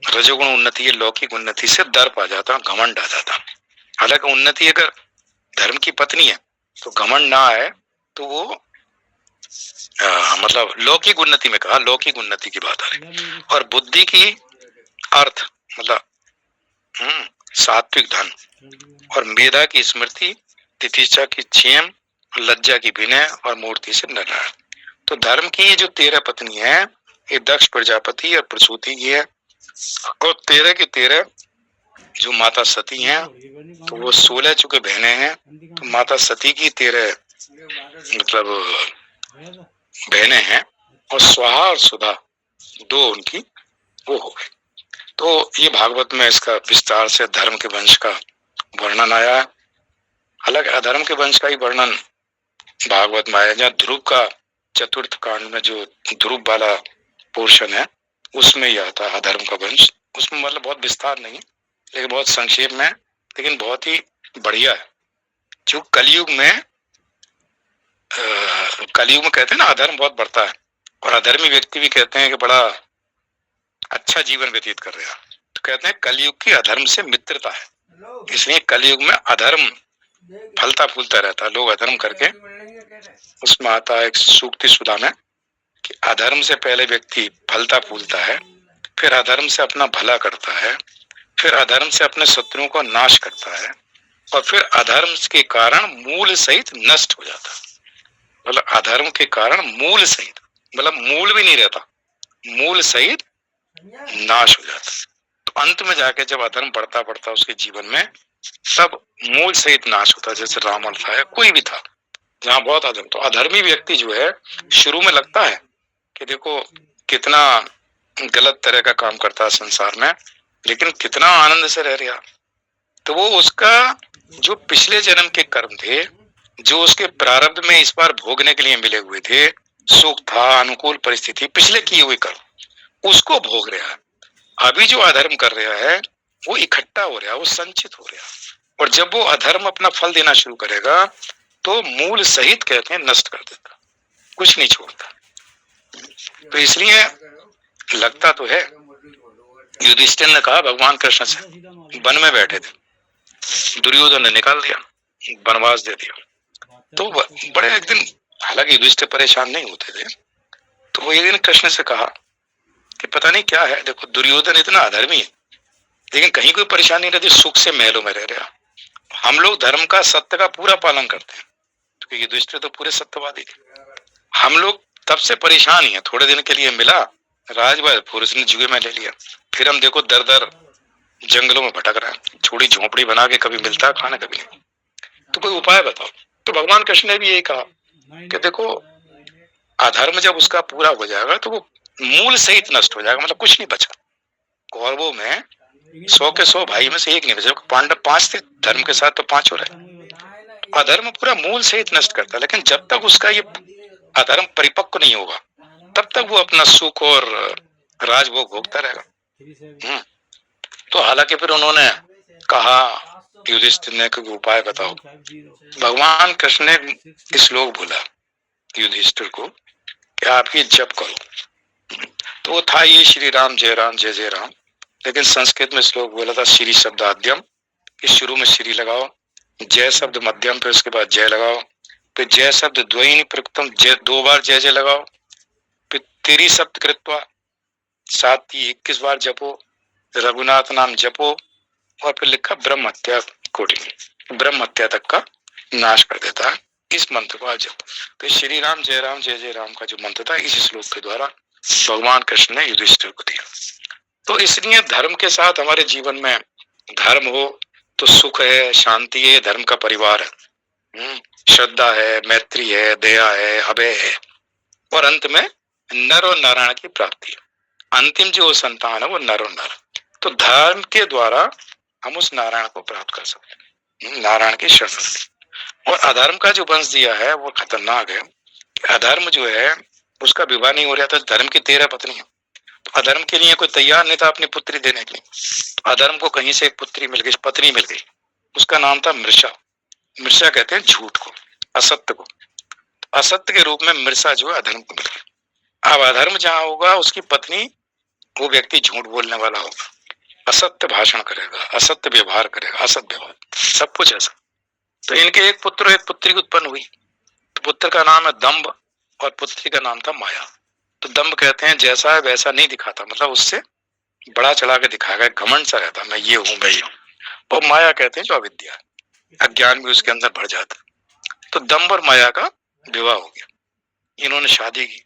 रजोगुण उन्नति है, लौकिक उन्नति से दर्प आ जाता, घमंड आ जाता। हालांकि उन्नति अगर धर्म की पत्नी है तो घमंड ना आए तो वो मतलब लौकिक उन्नति में कहा, लौकिक उन्नति की बात आ रही। और बुद्धि की अर्थ मतलब सात्विक धन, और मेधा की स्मृति, तितिक्षा की क्षेम, लज्जा की विनय, और मूर्ति से नारायण। तो धर्म की जो 13 पत्नी है ये दक्ष प्रजापति और प्रसूति की है, और 13 की 13 जो माता सती हैं तो वो 16 चूंकि बहनें हैं तो माता सती की 13 मतलब बहनें हैं, और स्वाहा और सुधा 2 उनकी वो हो गई। तो ये भागवत में इसका विस्तार से धर्म के वंश का वर्णन आया है। हालांकि अधर्म के वंश का ही वर्णन भागवत में आया, जहाँ ध्रुव का चतुर्थ कांड में जो ध्रुव वाला पोर्शन है उसमें यह आता है अधर्म का वंश। उसमें मतलब बहुत विस्तार नहीं लेकिन बहुत संक्षेप में, लेकिन बहुत ही बढ़िया है। जो कलयुग में कहते हैं ना अधर्म बहुत बढ़ता है, और अधर्मी व्यक्ति भी कहते हैं कि बड़ा अच्छा जीवन व्यतीत कर रहा है, तो कहते हैं कलयुग की अधर्म से मित्रता है, इसलिए कलयुग में अधर्म फलता फूलता रहता है। लोग अधर्म करके, उसमें आता है एक सूक्ति सुधा में कि अधर्म से पहले व्यक्ति फलता फूलता है, फिर अधर्म से अपना भला करता है, फिर अधर्म से अपने शत्रुओं को नाश करता है, और फिर अधर्म के कारण मूल सहित नष्ट हो जाता है। मतलब अधर्म के कारण मूल सहित, मतलब मूल भी नहीं रहता, मूल सहित नाश हो जाता है। तो अंत में जाके जब अधर्म बढ़ता बढ़ता उसके जीवन में, सब मूल सहित नाश होता है। जैसे रावण था या कोई भी था जहाँ बहुत अधर्म, तो अधर्मी व्यक्ति जो है शुरू में लगता है कि देखो कितना गलत तरह का काम करता है संसार में, लेकिन कितना आनंद से रह रहा। तो वो उसका जो पिछले जन्म के कर्म थे, जो उसके प्रारब्ध में इस बार भोगने के लिए मिले हुए थे, सुख था, अनुकूल परिस्थिति, पिछले किए हुए कर्म उसको भोग रहा है। अभी जो अधर्म कर रहा है वो इकट्ठा हो रहा है, वो संचित हो रहा है, और जब वो अधर्म अपना फल देना शुरू करेगा तो मूल सहित कहते हैं नष्ट कर देता, कुछ नहीं छोड़ता। तो इसलिए लगता तो है, युधिष्ठिर ने कहा भगवान कृष्ण से, वन में बैठे थे, दुर्योधन ने निकाल दिया, वनवास दे दिया। तो बड़े एक दिन, हालांकि युधिष्ठिर परेशान नहीं होते थे, तो वो एक दिन कृष्ण से कहा कि पता नहीं क्या है, देखो दुर्योधन इतना अधर्मी है लेकिन कहीं कोई परेशानी नहीं रहती, सुख से महलों में रह रहा। हम लोग धर्म का सत्य का पूरा पालन करते हैं, क्योंकि युधिष्ठिर तो पूरे सत्यवादी थे। हम लोग तब से परेशान ही है, थोड़े दिन के लिए मिला राजभर, फिर उसने जुए में ले लिया, फिर हम देखो दर दर जंगलों में भटक रहे हैं, छोटी झोपड़ी बना के, कभी मिलता है खाना कभी नहीं। तो कोई उपाय बताओ। तो भगवान कृष्ण ने भी यही कहा कि देखो अधर्म जब उसका पूरा हो जाएगा तो वो मूल सहित नष्ट हो जाएगा, मतलब कुछ नहीं बचा। कौरवों में 100 के 100 भाई में से एक नहीं बचा, पांडव 5 थे, धर्म के साथ तो 5 हो रहे। अधर्म पूरा मूल सहित नष्ट करता है, लेकिन जब तक उसका ये अधर्म परिपक्व नहीं होगा तब तक वो अपना सुख और राजभोग भोगता रहेगा। तो हालांकि फिर उन्होंने कहा युधिष्ठिर ने कि उपाय बताओ। भगवान कृष्ण ने श्लोक बोला युधिष्ठिर को कि आप ये जप करो। तो वो था ये श्री राम जय जय राम, लेकिन संस्कृत में श्लोक बोला था श्री शब्द आद्यम, कि शुरू में श्री लगाओ, जय शब्द मध्यम, फिर उसके बाद जय लगाओ, फिर जय शब्द द्वयी प्रयुक्तम, जय 2 बार जय जय लगाओ, फिर तेरी शब्द कृत्वा 7-21 बार जपो, रघुनाथ नाम जपो, और फिर लिखा ब्रह्म हत्या कोटि, ब्रह्म हत्या तक का नाश कर देता है इस मंत्र को जप। तो श्री राम जय राम का जो मंत्र था इस श्लोक के द्वारा भगवान कृष्ण ने युधिष्ठिर को दिया। तो इसलिए धर्म के साथ हमारे जीवन में धर्म हो तो सुख है, शांति है, धर्म का परिवार है, श्रद्धा है, मैत्री है, दया है, अभय है, और अंत में नर और नारायण की प्राप्ति है। अंतिम जो संतान है वो नर और नारायण। तो धर्म के द्वारा हम उस नारायण को प्राप्त कर सकते हैं, नारायण की शरण। और अधर्म का जो वंश दिया है वो खतरनाक है। अधर्म जो है उसका विवाह नहीं हो रहा था, धर्म की 13 पत्नी है। तो अधर्म के लिए कोई तैयार नहीं था अपनी पुत्री देने के लिए। अधर्म को कहीं से एक पुत्री मिल गई, पत्नी मिल गई, उसका नाम था मृषा। मृषा कहते हैं झूठ को, असत्य को। असत्य के रूप में मृषा जो है अधर्म को मिल गई। अब अधर्म जहां होगा उसकी पत्नी, वो व्यक्ति झूठ बोलने वाला होगा, असत्य भाषण करेगा, असत्य व्यवहार करेगा, असत्य व्यवहार, सब कुछ ऐसा। तो इनके एक पुत्र एक पुत्री उत्पन्न हुई। तो पुत्र का नाम है दंभ और पुत्री का नाम था माया। तो दंभ कहते हैं जैसा है वैसा नहीं दिखाता, मतलब उससे बड़ा चढ़ा के दिखाएगा, घमंड सा रहता, मैं ये हूं, मैं ये हूं। और माया कहते हैं जो अविद्या, अज्ञान भी उसके अंदर भर जाता। तो दंभ और माया का विवाह हो गया, इन्होंने शादी की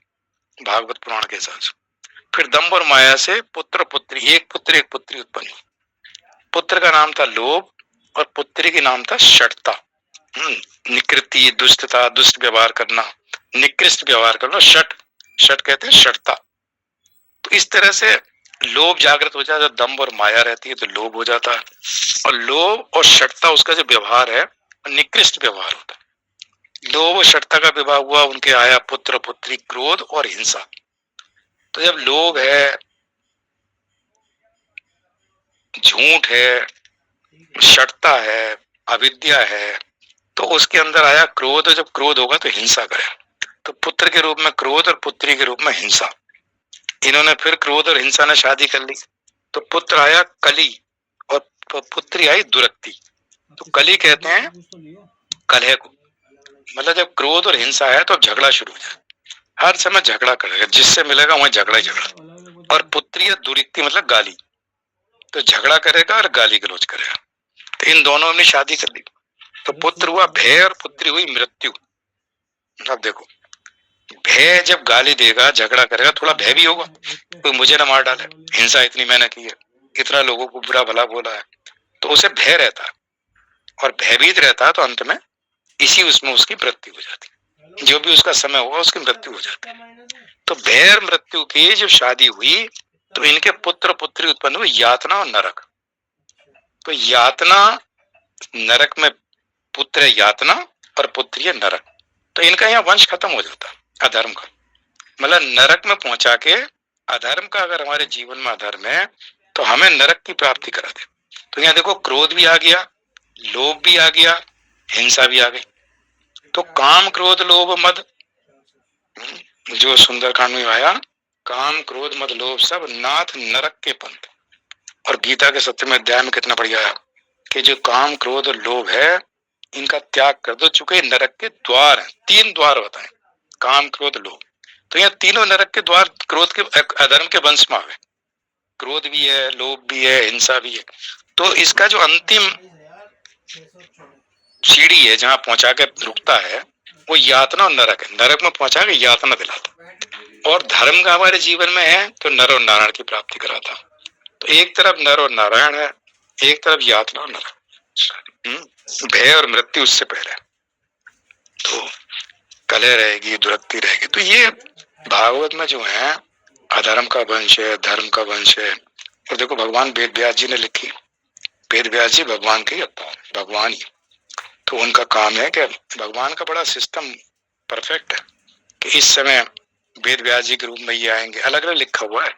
भागवत पुराण के हिसाब से। फिर दंभ और माया से पुत्र पुत्री, एक पुत्र एक पुत्री उत्पन्न हुई। पुत्र का नाम था लोभ और पुत्री के नाम था षटता। निकृति, दुष्टता, दुष्ट व्यवहार करना, निकृष्ट व्यवहार करना, षट, षट कहते हैं षटता। तो इस तरह से लोभ जागृत हो जाता है, दंभ और माया रहती है तो लोभ हो जाता है, और लोभ और षटता उसका जो व्यवहार है निकृष्ट व्यवहार होता है। लोभ और षटता का विवाह हुआ, उनके आया पुत्र पुत्री, क्रोध और हिंसा। तो जब लोभ है, झूठ है, षटता है, अविद्या है, तो उसके अंदर आया क्रोध। जब क्रोध होगा तो हिंसा करे, तो पुत्र के रूप में क्रोध और पुत्री के रूप में हिंसा। इन्होंने फिर क्रोध और हिंसा ने शादी कर ली, तो पुत्र आया कली और पुत्री आई दुरक्ति। तो कली कहते हैं कलह को, मतलब जब क्रोध और हिंसा है तो अब झगड़ा शुरू हो जाए, हर समय झगड़ा करेगा, जिससे मिलेगा वहां झगड़ा ही झगड़ा। और पुत्री या दुरिक्ति मतलब गाली, तो झगड़ा करेगा और गाली गलौज करेगा। तो इन दोनों ने शादी कर ली, तो पुत्र हुआ भय और पुत्री हुई मृत्यु। अब देखो, भय जब गाली देगा, झगड़ा करेगा, थोड़ा भय भी होगा, कोई मुझे ना मार डाले, हिंसा इतनी मैंने की है, इतना लोगों को बुरा भला बोला है, तो उसे भय रहता है और भयभीत रहता है, तो अंत में इसी उसमें उसकी मृत्यु हो जाती है, जो भी उसका समय होगा उसकी मृत्यु हो जाती है। तो भय और मृत्यु की जब शादी हुई तो इनके पुत्र पुत्री उत्पन्न हुए, यातना और नरक। तो यातना, नरक में पुत्र है यातना और पुत्री है नरक। तो इनका यहाँ वंश खत्म हो जाता अधर्म का, मतलब नरक में पहुंचा के। अधर्म का अगर हमारे जीवन में अधर्म है तो हमें नरक की प्राप्ति करा दे। तो यहाँ देखो, क्रोध भी आ गया, लोभ भी आ गया, हिंसा भी आ गई। तो काम क्रोध लोभ मद, जो सुंदरकांड में आया, काम क्रोध मद लोभ सब नाथ नरक के पंथ। और गीता के 7वें अध्याय में कितना बढ़िया है कि जो काम क्रोध और लोभ है इनका त्याग कर दो, चूंकि नरक के द्वार हैं, 3 द्वार बताए, काम क्रोध लोभ। तो यहाँ तीनों नरक के द्वार क्रोध के, अधर्म के वंश में आ गए। क्रोध भी है, लोभ भी है, हिंसा भी है। तो इसका जो अंतिम सीढ़ी है जहां पहुंचा के रुकता है वो यातना और नरक है। नरक में पहुंचा के यातना दिलाता, और धर्म का हमारे जीवन में है तो नर और नारायण की प्राप्ति कराता। तो एक तरफ नर और नारायण है, एक तरफ यातना और नरक, भय और मृत्यु उससे पहले। तो कलह रहेगी, दुरक्ति रहेगी। तो ये भागवत में जो है अधर्म का वंश है, धर्म का वंश है। और देखो, भगवान वेद व्यास जी ने लिखी, वेद व्यास जी भगवान के अवतार, भगवान ही। तो उनका काम है कि भगवान का बड़ा सिस्टम परफेक्ट है कि इस समय वेद व्यास जी के रूप में ये आएंगे, अलग अलग लिखा हुआ है।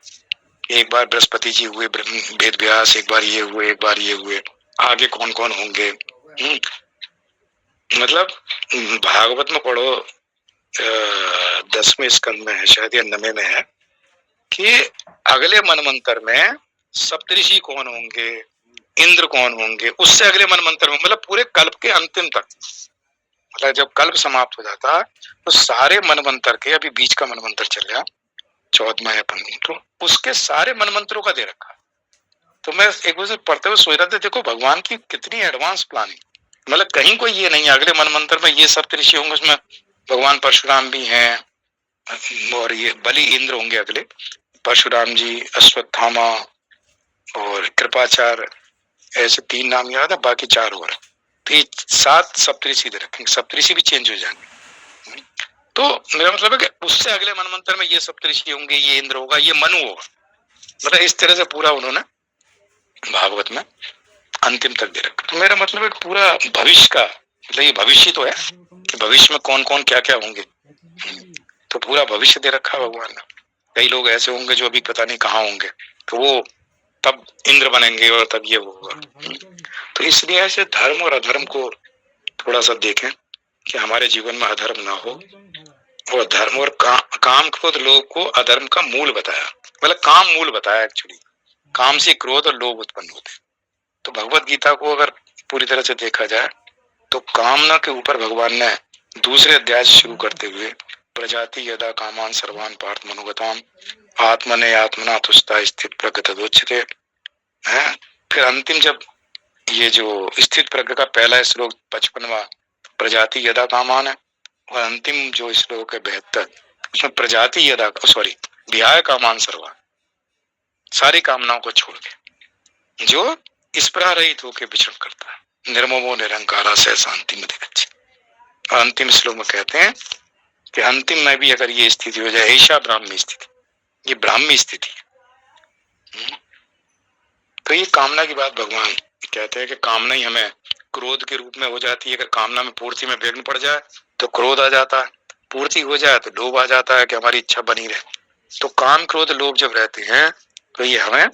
एक बार बृहस्पति जी हुए वेद व्यास, एक बार ये हुए, एक बार ये हुए, आगे कौन कौन होंगे। मतलब भागवत में पढ़ो, 10वें स्कंद में है शायद या 9वें में है कि अगले मनमंत्र में सप्तऋषि कौन होंगे, इंद्र कौन होंगे, उससे अगले मनमंत्र में, मतलब पूरे कल्प के अंतिम तक, मतलब जब कल्प समाप्त हो जाता तो सारे मनमंत्र के, अभी बीच का मनमंत्र चल रहा 14वां है, तो उसके सारे मनमंत्रों का दे रखा। तो मैं एक बार पढ़ते हुए सोच रहा था, देखो भगवान की कितनी एडवांस प्लानिंग, मतलब कहीं कोई ये नहीं अगले मनमंत्र में ये सप्तऋषि होंगे, उसमें भगवान परशुराम भी हैं, और ये बलि इंद्र होंगे अगले, परशुराम जी, अश्वत्थामा और कृपाचार्य, ऐसे 3 नाम याद है, बाकी 4 और। तो ये 7 सप्तऋषि दे रखेंगे, सप्तऋषि भी चेंज हो जाएंगे। तो मेरा मतलब है कि उससे अगले मनमंत्र में ये सप्तऋषि होंगे, ये इंद्र होगा, ये मनु होगा, मतलब इस तरह से पूरा उन्होंने भागवत में अंतिम तक दे रखा। तो मेरा मतलब है पूरा भविष्य का, मतलब ये भविष्य तो है कि भविष्य में कौन कौन क्या क्या होंगे। तो पूरा भविष्य दे रखा है भगवान ने। कई लोग ऐसे होंगे जो अभी पता नहीं कहाँ होंगे, तो वो तब इंद्र बनेंगे और तब ये होगा। तो इसलिए ऐसे धर्म और अधर्म को थोड़ा सा देखें कि हमारे जीवन में अधर्म ना हो, और धर्म और काम क्रोध लोभ को अधर्म का मूल बताया, मतलब काम मूल बताया। एक्चुअली काम से क्रोध और लोभ उत्पन्न होते। तो भगवत गीता को अगर पूरी तरह से देखा जाए तो कामना के ऊपर भगवान ने दूसरे अध्याय से शुरू करते हुए प्रजाति यदा कामान सर्वान पार्थ मनोगताम आत्मने आत्मना तुष्टा स्थित प्रगतोच्यते है। फिर अंतिम जब ये जो स्थित प्रज्ञ का पहला श्लोक 55वां प्रजाति यदा कामान है, और अंतिम जो श्लोक है 72 उसमें प्रजाति यदा विहाय कामान सर्वान, सारी कामनाओं को छोड़ के जो इस प्रकार रहित होकर विचरण करता है, निर्ममो निरंकारा से शांति में दिगच्छति। और अंतिम श्लोक में कहते हैं कि अंतिम में भी अगर ये स्थिति हो जाए, ऐसा ब्राह्मी स्थिति, ये ब्राह्मी स्थिति है। तो ये कामना की बात भगवान कहते हैं कि कामना ही हमें क्रोध के रूप में हो जाती है। अगर कामना में पूर्ति में विघ्न पड़ जाए तो क्रोध आ जाता है, पूर्ति हो जाए तो लोभ आ जाता है कि हमारी इच्छा बनी रहे। तो काम क्रोध लोभ जब रहते हैं तो ये हमें,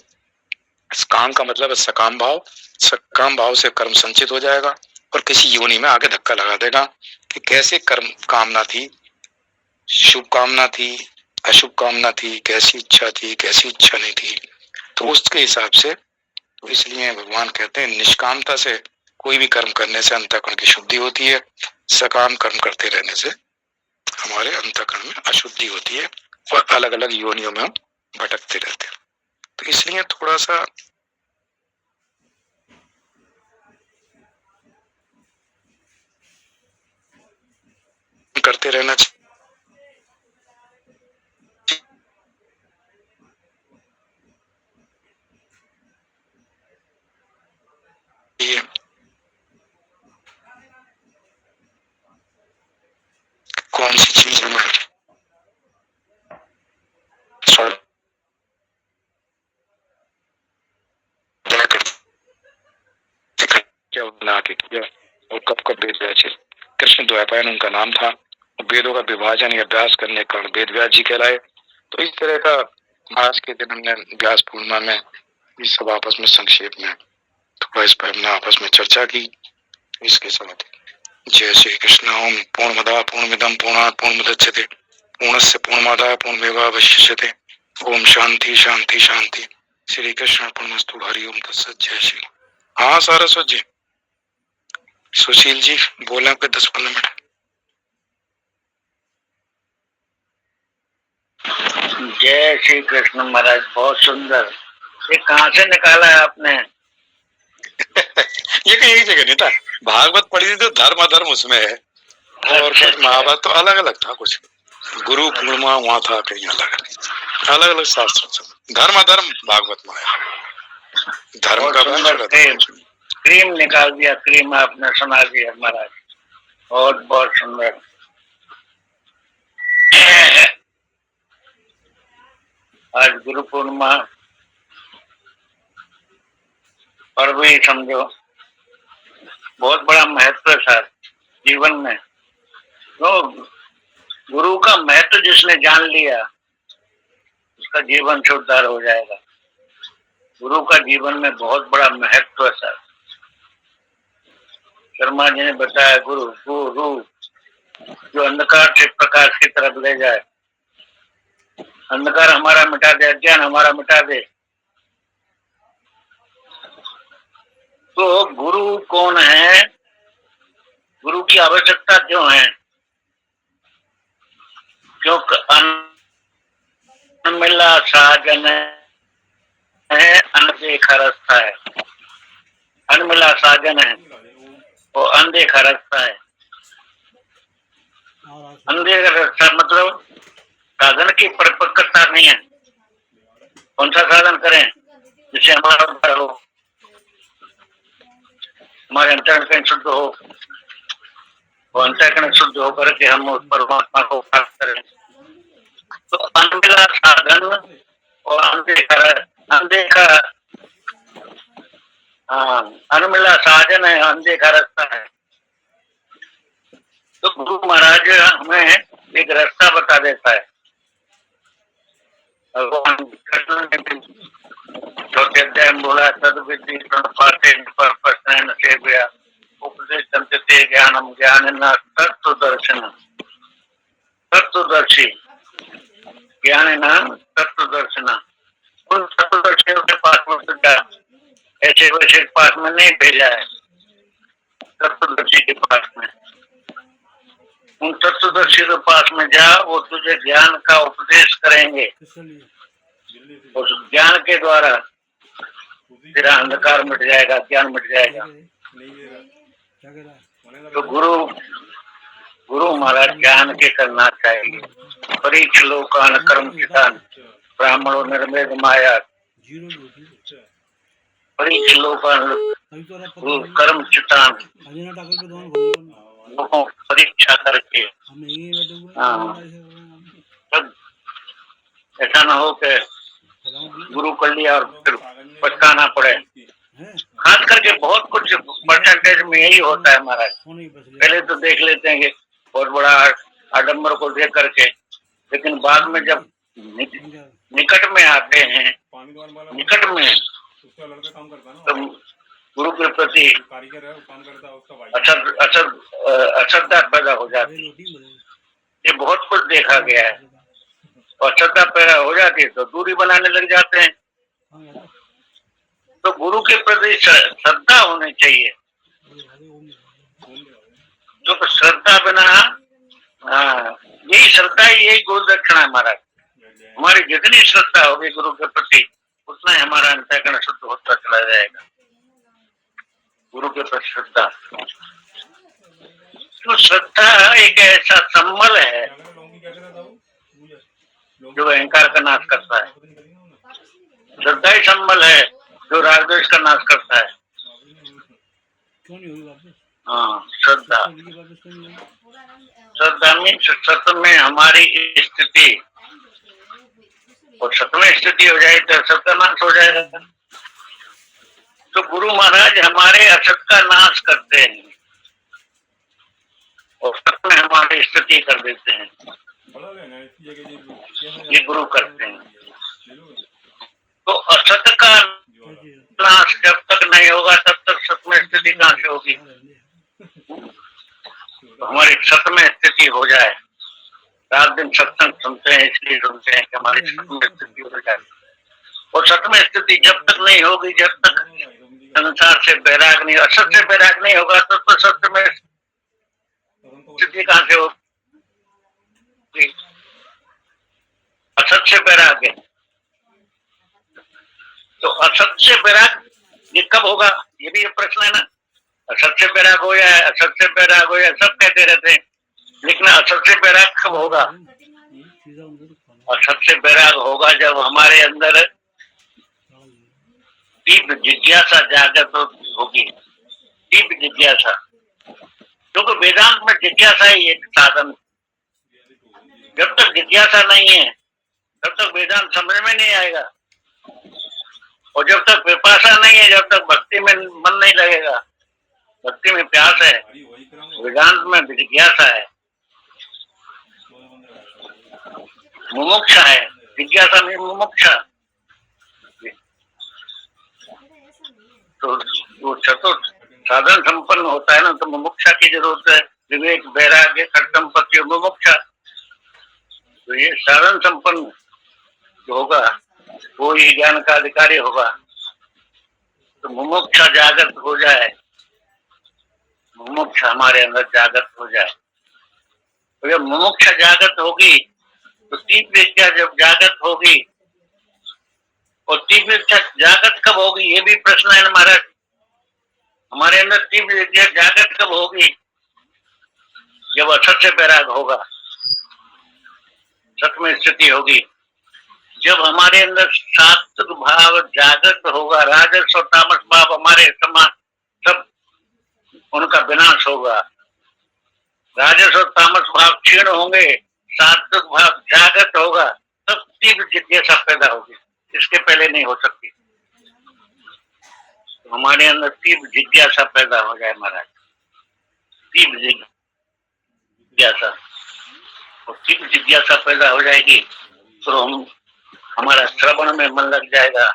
इस काम का मतलब है सकाम भाव, सकाम भाव से कर्म संचित हो जाएगा और किसी योनि में आगे धक्का लगा देगा कि कैसे कर्म कामना थी, शुभ कामना थी, अशुभ कामना थी, कैसी इच्छा थी, कैसी इच्छा नहीं थी। तो उसके हिसाब से, तो इसलिए भगवान कहते हैं निष्कामता से कोई भी कर्म करने से अंतःकरण की शुद्धि होती है, सकाम कर्म करते रहने से हमारे अंतःकरण में अशुद्धि होती है और अलग अलग योनियों में हम भटकते रहते हैं। तो इसलिए थोड़ा सा करते रहना चाहिए। कौन सी चीज हमें क्या बना के किया और कब कब वेद व्यास, कृष्ण द्वैपायन उनका नाम था। वेदों का विभाजन या अभ्यास करने के कारण वेद व्यास जी कहलाए। तो इस तरह का आज के दिन हमने व्यास पूर्णिमा में इस सब आपस में संक्षेप में थोड़ा इस पर हमने आपस में चर्चा की। इसके साथ जय श्री कृष्ण। ओम पूर्णमदः पूर्णमिदं पूर्णात् पूर्णमुदच्यते पूर्णस्य पूर्णमादाय पूर्णमेवावशिष्यते। ओम शांति शांति शांति। श्री कृष्ण अर्पणमस्तु। हरि ओम तत्सत। जय श्री। हाँ सारस्वत जी, सुशील जी बोले पे 10-15 मिनट। जय श्री कृष्ण महाराज, बहुत सुंदर। ये कहाँ से निकाला है आपने? ये कहीं एक जगह नहीं था, भागवत पढ़ी थी तो धर्म अधर्म उसमें है, और कुछ महाभारत तो अलग अलग था, कुछ गुरु पूर्णिमा वहां था, कहीं अलग अलग शास्त्र। धर्म अधर्म भागवत में है, धर्म का क्रीम निकाल दिया, क्रीम आपने सुना दिया महाराज, बहुत बहुत सुंदर। आज गुरु पूर्णिमा पर भी समझो बहुत बड़ा महत्व है सर जीवन में। तो गुरु का महत्व जिसने जान लिया उसका जीवन से उद्धार हो जाएगा। गुरु का जीवन में बहुत बड़ा महत्व है सर। शर्मा जी ने बताया गुरु गुरु जो अंधकार से प्रकाश की तरफ ले जाए, अंधकार हमारा मिटा दे, अज्ञान हमारा मिटा दे। तो गुरु कौन है, गुरु की आवश्यकता क्यों है? क्योंकि अनमिला साजन है, अनदेखा रास्ता है। अनमिला साजन है वो अनदेखा रास्ता है। अनदेखा रास्ता मतलब साधन की परिपक्वता नहीं है। कौन सा साधन करें जिससे हमारा उद्धार हो, हमारे अंतःकरण शुद्ध हो, वो अंतःकरण शुद्ध होकर के हम उस परमात्मा को प्राप्त करें। तो अनमिला साधन और अनदेखा अनमिला साधन है, अनदेखा रास्ता है। तो गुरु महाराज हमें एक रास्ता बता देता है। भगवान कृष्ण ने भी चौथे अध्याय में बोला, तद्विधि प्रणपाते प्रश्न सेव्या उपदेशन्ते ज्ञानम ज्ञानिना तत्वदर्शन। तत्वदर्शी ज्ञानिना तत्वदर्शन। उन तत्वदर्शियों के पास में तो जा, ऐसे वैसे के पास में नहीं भेजा है, तत्वदर्शी के पास में। उन तत्वदर्शी के पास में जा, वो तुझे ज्ञान का उपदेश करेंगे। उस ज्ञान के द्वारा तेरा अंधकार मिट जाएगा, ज्ञान मिट जाएगा। तो गुरु महाराज ज्ञान के करना चाहिए। परीक्ष लोकान कर्म चितान ब्राह्मणों निर्मेद माया। परीक्ष लोकान कर्म चितान, लोगों की परीक्षा करके। तब ऐसा ना हो कि गुरु कर लिया और फिर पछताना पड़े। खास करके बहुत कुछ परसेंटेज में यही होता है महाराज। पहले तो देख लेते हैं कि बहुत बड़ा आडम्बर को देख करके, लेकिन बाद में जब निकट में आते हैं, निकट में, तो गुरु के प्रति अश्रद्धा पैदा हो जाती है। ये बहुत कुछ देखा गया है। और श्रद्धा पैदा हो जाती है तो दूरी बनाने लग जाते हैं। तो गुरु के प्रति श्रद्धा होनी चाहिए। जो श्रद्धा बिना, यही श्रद्धा ही, यही गुरु दक्षिणा है महाराज। हमारी जितनी श्रद्धा होगी गुरु के प्रति, उतना ही हमारा अंतःकरण शुद्ध होता चला जाएगा। गुरु के प्रति श्रद्धा, तो श्रद्धा एक ऐसा संबल है जो अहंकार का नाश करता है। श्रद्धा ही संबल है जो राग द्वेष का नाश करता है। हाँ, श्रद्धा, श्रद्धा में सत्य में हमारी स्थिति, और सत्य में स्थिति हो जाए तो असत का नाश हो जाएगा। तो गुरु महाराज हमारे असत का नाश करते हैं और सत्य में हमारी स्थिति कर देते हैं। ये गुरु करते हैं। तो असत का नाश जब तक नहीं होगा तब तक सत्य में स्थिति कहाँ से होगी। तो हमारी सत्य में स्थिति हो जाए। रात दिन सत्संग सुनते हैं, इसलिए सुनते हैं कि हमारी सत्य में स्थिति हो जाए। और सत्य में स्थिति जब तक नहीं होगी, जब तक संसार से बैराग नहीं, असत से बैराग नहीं होगा तो सत्य में स्थिति कहाँ से होगी। असत से बैराग है, तो असत से बैराग ये कब होगा, ये भी प्रश्न है ना। असत से बैराग हो जाए, असत से बैराग हो जाए, सब कहते रहते हैं, लेकिन असत से बैराग कब होगा। असत से बैराग होगा जब हमारे अंदर तीव्र जिज्ञासा जागृत होगी। तीव्र जिज्ञासा, क्योंकि वेदांत में जिज्ञासा ही एक साधन। जब तक जिज्ञासा नहीं है तब तक वेदांत समझ में नहीं आएगा। और जब तक पिपासा नहीं है, जब तक भक्ति में मन नहीं लगेगा। भक्ति में प्यास है, वेदांत में जिज्ञासा है, मुमुक्षा है। जिज्ञासा में मुमुक्षा, तो वो चतुर्थ साधन संपन्न होता है ना, तो मुमुक्षा की जरूरत है। विवेक, वैराग्य, खट्टम मुमुक्षा। तो ये साधन संपन्न होगा, वो ही ज्ञान का अधिकारी होगा। तो मुमुक्षा जागृत हो जाए, मुमुक्षा हमारे अंदर जागृत हो जाए। तो जब मुमुक्षा जागृत होगी तो तीव्र इच्छा जब जागृत होगी, और तीव्र इच्छा जागृत कब होगी ये भी प्रश्न है महाराज। हमारे अंदर तीव्र इच्छा जागृत कब होगी, जब असत से बैराग होगा, सत में स्थिति होगी। जब हमारे अंदर सात्विक भाव जागृत होगा, राजस और तामस भाव हमारे समान सब उनका विनाश होगा। राजस और तामस भाव क्षीण होंगे, सात्विक भाव जागृत होगा, तब तीव्र जिज्ञासा पैदा होगी। इसके पहले नहीं हो सकती। तो हमारे अंदर तीव्र जिज्ञासा पैदा हो जाए महाराज, तीव्र जिज्ञासा। उसकी जिज्ञासा पैदा हो जाएगी तो हम हमारा श्रवण में मन लग जाएगा,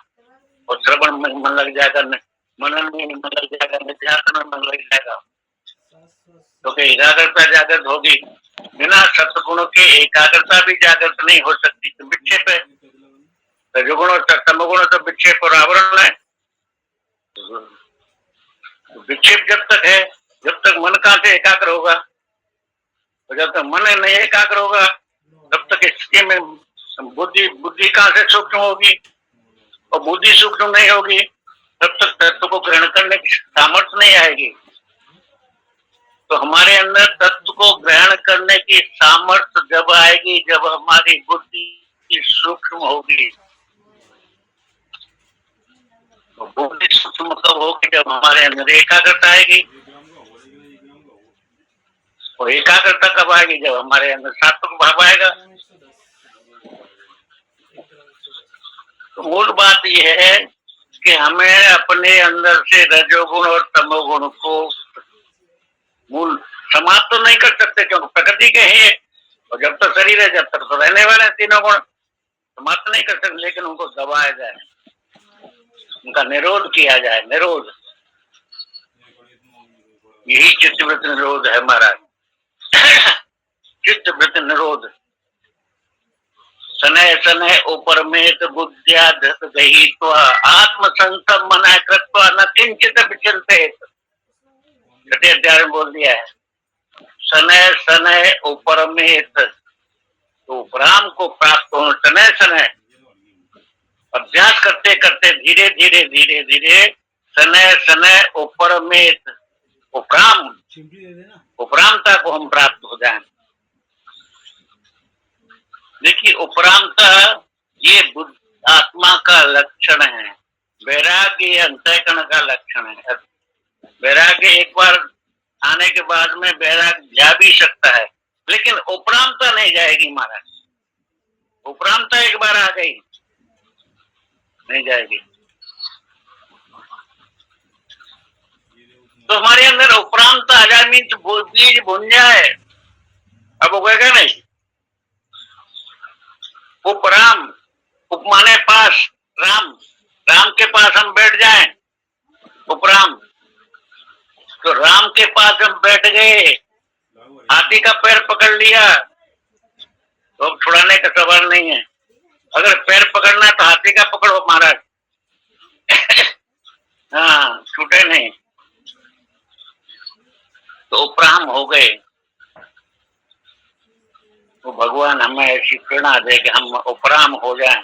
और श्रवण में मन लग जाएगा, मनन में मन लग जाएगा, निध्यासन में मन लग जाएगा। क्योंकि एकाग्रता जागृत होगी, बिना सत्गुणों के एकाग्रता भी जागृत नहीं हो सकती। तो विक्षेप है, रजोगुण और तमोगुण तो विक्षेप और आवरण है। विक्षेप जब तक है, जब तक मन कहाँ से एकाग्र होगा, और जब तक मन नहीं एकाग्र होगा तब तक स्थिति में बुद्धि कहाँ से सूक्ष्म होगी, और बुद्धि सूक्ष्म नहीं होगी तब तक तत्व को ग्रहण करने की सामर्थ्य नहीं आएगी। तो हमारे अंदर तत्व को ग्रहण करने की सामर्थ्य जब आएगी जब हमारी बुद्धि सूक्ष्म होगी। तो बुद्धि सूक्ष्म कब होगी, जब हमारे अंदर एकाग्रता आएगी। और एकाग्रता कब आएगी, जब हमारे अंदर सात्विक भाव आएगा। तो मूल बात यह है कि हमें अपने अंदर से रजोगुण और तमोगुण को मूल समाप्त तो नहीं कर सकते, क्योंकि प्रकृति के हैं, और जब तक शरीर है जब तक तो रहने वाले तीनों गुण समाप्त नहीं कर सकते, लेकिन उनको दबाया जाए, उनका निरोध किया जाए। निरोध, यही चित्तवृत्ति निरोध है महाराज। चित्तवृत्ति निरोध। शनैः शनैः उपरमेत बुद्ध्या धृत गृहीत्वा आत्म संसम मना कृत्वा न किंचित विचिंतेत। छठे अध्याय में बोल दिया है, शनैः शनैः उपरमेत, तो उपराम को प्राप्त हो। शनैः शनैः अभ्यास करते करते धीरे धीरे धीरे धीरे शनैः शनैः उपरमेत, उपरामता को हम प्राप्त हो जाएं। देखिए, उपरामता ये आत्मा का लक्षण है, वैराग्य अंतःकरण का लक्षण है। वैराग्य एक बार आने के बाद में वैराग्य जा भी सकता है, लेकिन उपरामता नहीं जाएगी महाराज। उपरामता एक बार आ गई नहीं जाएगी। तो हमारे अंदर उपरामता आ जाए, मीन्स बीज भुन जाए। अब उगेगा नहीं। उपराम, उप माने पास, राम, राम के पास हम बैठ जाएं, उपराम। तो राम के पास हम बैठ गए, हाथी का पैर पकड़ लिया तो अब छुड़ाने का सवाल नहीं है। अगर पैर पकड़ना तो हाथी का पकड़ो महाराज। हाँ, छूटे नहीं। तो उपराम हो गए। तो भगवान हमें ऐसी प्रेरणा दे कि हम उपराम हो जाएं।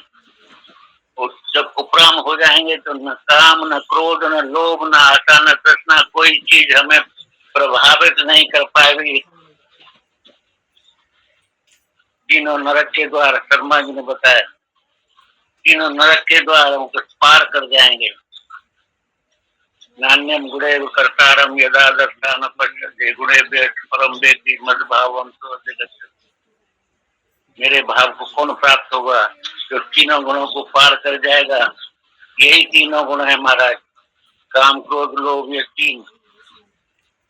और जब उपराम हो जाएंगे तो न काम, न क्रोध, न लोभ, न आशा, न तृष्णा, कोई चीज हमें प्रभावित नहीं कर पाएगी। तीनों नरक के द्वार, शर्मा जी ने बताया, तीनों नरक के द्वार हम पार कर जाएंगे। नान्यम गुणेव कर्तारम यदा दर्शन पश्यते गुणे परम वेदी मद भावम तो जगत। मेरे भाव को कौन प्राप्त होगा, जो तीनों गुणों को पार कर जाएगा। यही तीनों गुण है महाराज, काम क्रोध लोभ, ये तीन,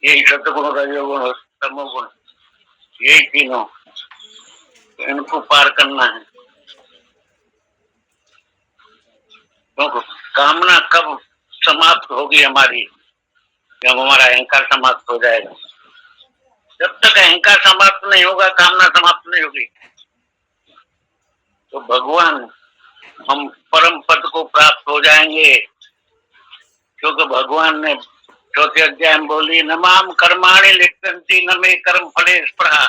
यही सतगुण रजोगुण तमोगुण, यही तीनों, इनको पार करना है। तो कामना कब समाप्त होगी हमारी, जब हमारा अहंकार समाप्त हो जाएगा। जब तक अहंकार समाप्त नहीं होगा कामना समाप्त नहीं होगी। तो भगवान, हम परम पद को प्राप्त हो जाएंगे, क्योंकि भगवान ने चौथे अध्याय में बोली, न माम कर्माणि लिप्यन्ति न मे कर्म फले स्पृहा।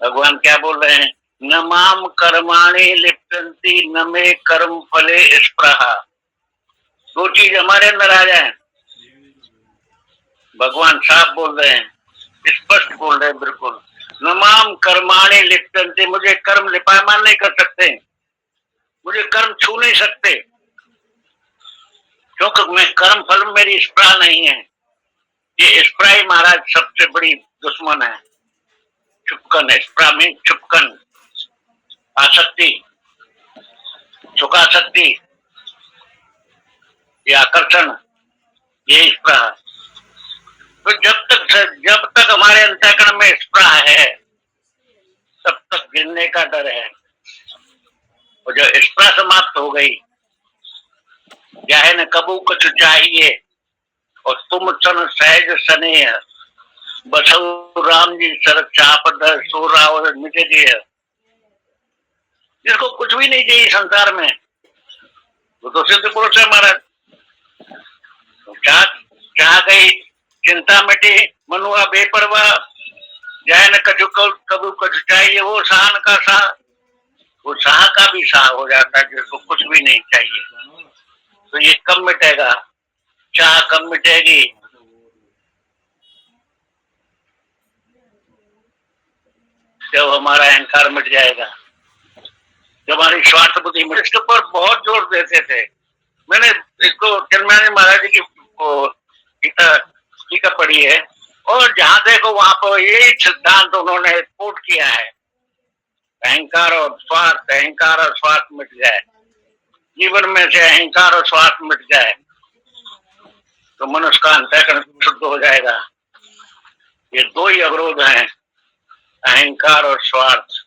भगवान क्या बोल रहे हैं, न माम कर्माणि लिप्यन्ति न मे कर्म फले स्पृहा। दो चीज हमारे अंदर आ जाए, भगवान साफ बोल रहे हैं, स्पष्ट बोल रहे हैं बिल्कुल। नमाम कर्माणि लिप्यन्ते, मुझे कर्म लिपायमान नहीं कर सकते, मुझे कर्म छू नहीं सकते, क्योंकि मैं कर्म फल मेरी स्पृहा नहीं है। ये स्पृहा ही महाराज सबसे बड़ी दुश्मन है। चुपकन है, स्पृहा में चुपकन, आसक्ति, सुखासक्ति, ये आकर्षण, ये स्पृहा। तो जब तक हमारे अंतःकरण में स्पृहा है तक गिरने का डर है। और जो स्पृहा समाप्त हो गई, चाहे न कबू कुछ चाहिए, और तुम सन सहज स्नेह, बसु राम जी शरद चाप धर सो राव निज देह। जिसको कुछ भी नहीं चाहिए संसार में, वो तो सिद्ध पुरुष है महाराज। चाह गई चिंता मिटी, मनुआ बेपरवाह, जाए न कछु कबू कुछ चाहिए, वो शान का शाह, वो शाह का भी शाह हो जाता है जिसको कुछ भी नहीं चाहिए। तो ये कब मिटेगा? चाह कब मिटेगी? जब हमारा अहंकार मिट जाएगा, जब हमारी स्वार्थ बुद्धि मिट। इसके ऊपर बहुत जोर देते थे। मैंने इसको चंद्रमणि महाराज जी की गीता पढ़ी है, और जहां देखो वहां पर यही सिद्धांत उन्होंने कोट किया है, अहंकार और स्वार्थ, अहंकार और स्वार्थ मिट जाए, जीवन में से अहंकार और स्वार्थ मिट जाए तो मनुष्य का अंतःकरण शुद्ध हो जाएगा। ये दो ही अवरोध हैं, अहंकार और स्वार्थ।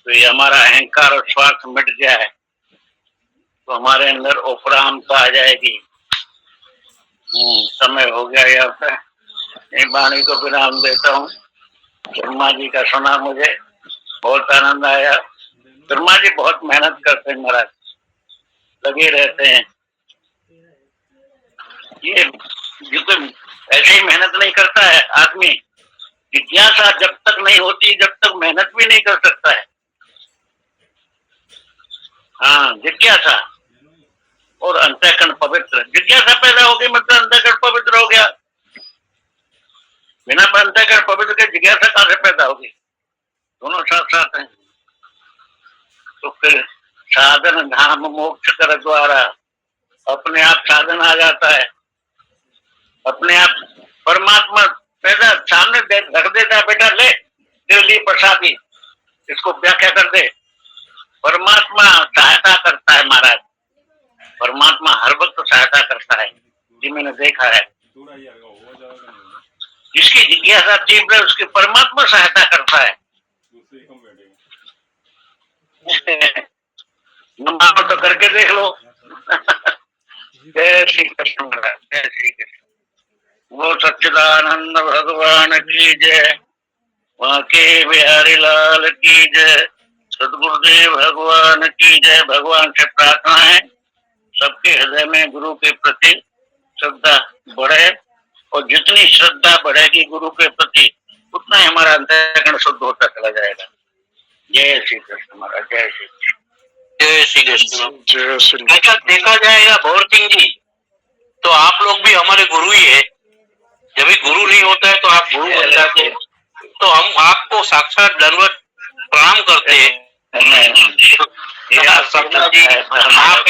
तो ये हमारा अहंकार और स्वार्थ मिट जाए तो हमारे अंदर उपरामता आ जाएगी। समय हो गया यहाँ पे, एक वाणी को विराम देता हूँ। शर्मा जी का सुना, मुझे बहुत आनंद आया। शर्मा जी बहुत मेहनत करते हैं महाराज, लगे रहते हैं। ये तो ऐसे ही मेहनत नहीं करता है आदमी। जिज्ञासा जब तक नहीं होती, जब तक मेहनत भी नहीं कर सकता है। हाँ, जिज्ञासा और अंतःकरण पवित्र। जिज्ञासा पैदा हो गई मतलब अंतःकरण पवित्र हो गया। बिना अंतःकरण पवित्र के जिज्ञासा कहाँ से पैदा होगी? दोनों साथ साथ हैं। तो फिर साधन धाम मोक्ष कर द्वारा अपने आप साधन आ जाता है। अपने आप परमात्मा पैदा सामने रख देता है, बेटा ले तेरे लिए प्रसादी, इसको व्याख्या कर दे। परमात्मा सहायता करता है महाराज, परमात्मा हर वक्त सहायता करता है। जी मैंने देखा है, जिसकी जिज्ञासा तीव्र है उसकी परमात्मा सहायता करता है। नमाज तो करके देख लो। जय श्री कृष्ण महाराज, जय श्री कृष्ण। वो सच्चिदानंद भगवान की जय, वहाँ के बिहारी लाल की जय, सदगुरुदेव भगवान की जय। भगवान से प्रार्थना है सबके हृदय में गुरु के प्रति श्रद्धा बढ़े, और जितनी श्रद्धा बढ़ेगी गुरु के प्रति उतना ही हमारा अंतःकरण शुद्ध होता चला जाएगा। जय श्री कृष्ण महाराज, जय श्री कृष्ण, जय श्री कृष्ण, जय श्री। ऐसा देखा जाएगा भोर सिंह जी, तो आप लोग भी हमारे गुरु ही है। जब भी गुरु नहीं होता है तो आप गुरु बन जाते हैं। तो हम आपको साक्षात दंडवत प्रणाम करते हैं। सपना जी, आप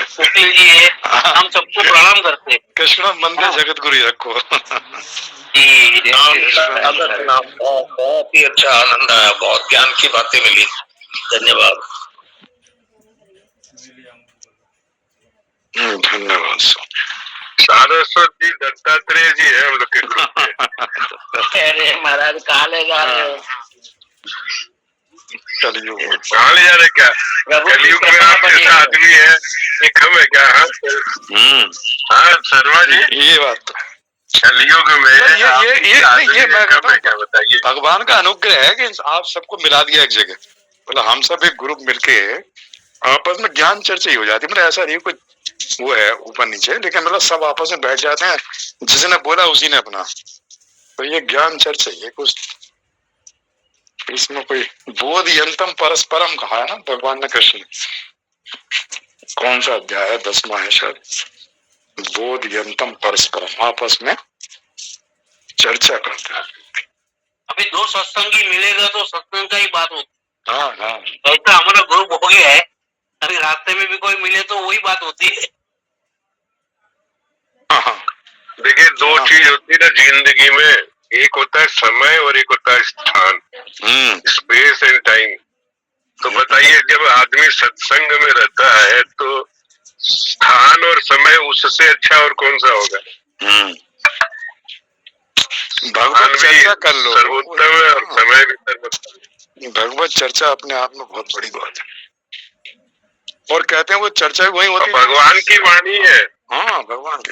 सुशील जी है, हम सबको प्रणाम करते हैं। कृष्ण मंदिर जगत गुरु रखो। बहुत ही अच्छा आनंद आया, बहुत ज्ञान की बातें मिली। धन्यवाद। धन्यवाद। सारस्वत जी दत्तात्रेय जी है हम लोग के ग्रुप में। अरे महाराज कहाँ ले जा रहे हो? कलयुग कहाँ ले जा रहे क्या? कलयुग में आप जैसा आदमी है ये कम है क्या? हाँ शर्मा जी, ये बात कलयुग में ये मैं कम है क्या बताइए? भगवान का अनुग्रह है कि आप सबको मिला दिया एक जगह। मतलब हम सब एक ग्रुप मिलके आपस में ज्ञान चर्चा ही हो जाती है। मतलब ऐसा नहीं कुछ वो है ऊपर नीचे, लेकिन मतलब सब आपस में बैठ जाते हैं, जिसने बोला उसी ने अपना। तो ये ज्ञान चर्चा ही है कुछ, इसमें कोई बोध यंतम परस्परम कहा है ना भगवान ने कृष्ण। कौन सा अध्याय है? 10वां है शायद। बोध यंतम परस्परम, आपस में चर्चा करते हैं। अभी दो सत्संगी मिलेगा तो सत्संग का ही बात होती। हाँ हाँ, ऐसा हमारा ग्रुप हो गया है, अभी रास्ते में भी कोई मिले तो वही बात होती है। हाँ। देखिए दो चीज होती है ना जिंदगी में, एक होता है समय और एक होता है स्थान, स्पेस एंड टाइम। तो बताइए जब आदमी सत्संग में रहता है तो स्थान और समय उससे अच्छा और कौन सा होगा? भगवान चर्चा कर लो, सर्वोत्तम है और समय भी सर्वोत्तम। भगवत चर्चा अपने आप में बहुत बड़ी बात है। और कहते हैं वो चर्चा वही होती है भगवान की वाणी है। हाँ, भगवान की।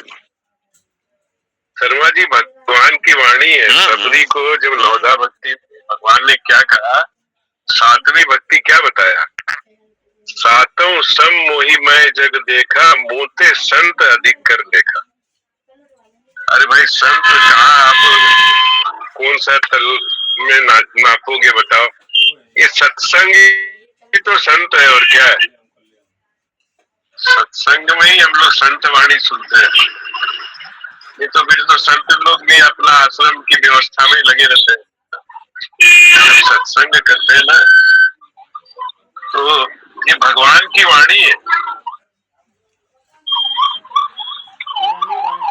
शर्मा जी, भगवान की वाणी है। सबरी को जब नौदा भक्ति भगवान ने क्या कहा, सातवीं भक्ति क्या बताया, सातों सम मोहि मैं जग देखा, मोते संत अधिक कर देखा। अरे भाई, संत कहाँ आप कौन सा तल में नापोगे बताओ? ये सत्संग ही तो संत है, और क्या है? सत्संग में ही हम लोग संत वाणी सुनते हैं। नहीं तो फिर तो संत लोग भी अपना आश्रम की व्यवस्था में लगे रहते हैं। जब सत्संग करते हैं ना, तो ये भगवान की वाणी है।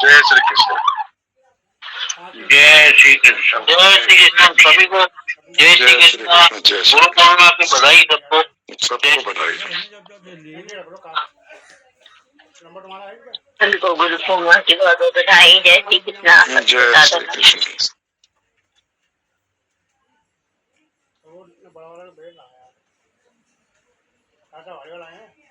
जय श्री कृष्ण। जय श्री कृष्ण। जय श्री कृष्ण सभी को। जय श्री कृष्ण। गुरु पूर्णिमा की बधाई सबको। सबको बधाई। सभी को गुरु पूर्णिमा की बहुत बहुत बधाई। जय श्री कृष्ण। जय श्री कृष्ण। बड़ा वाला बेल लाया, काका भाई वाला है।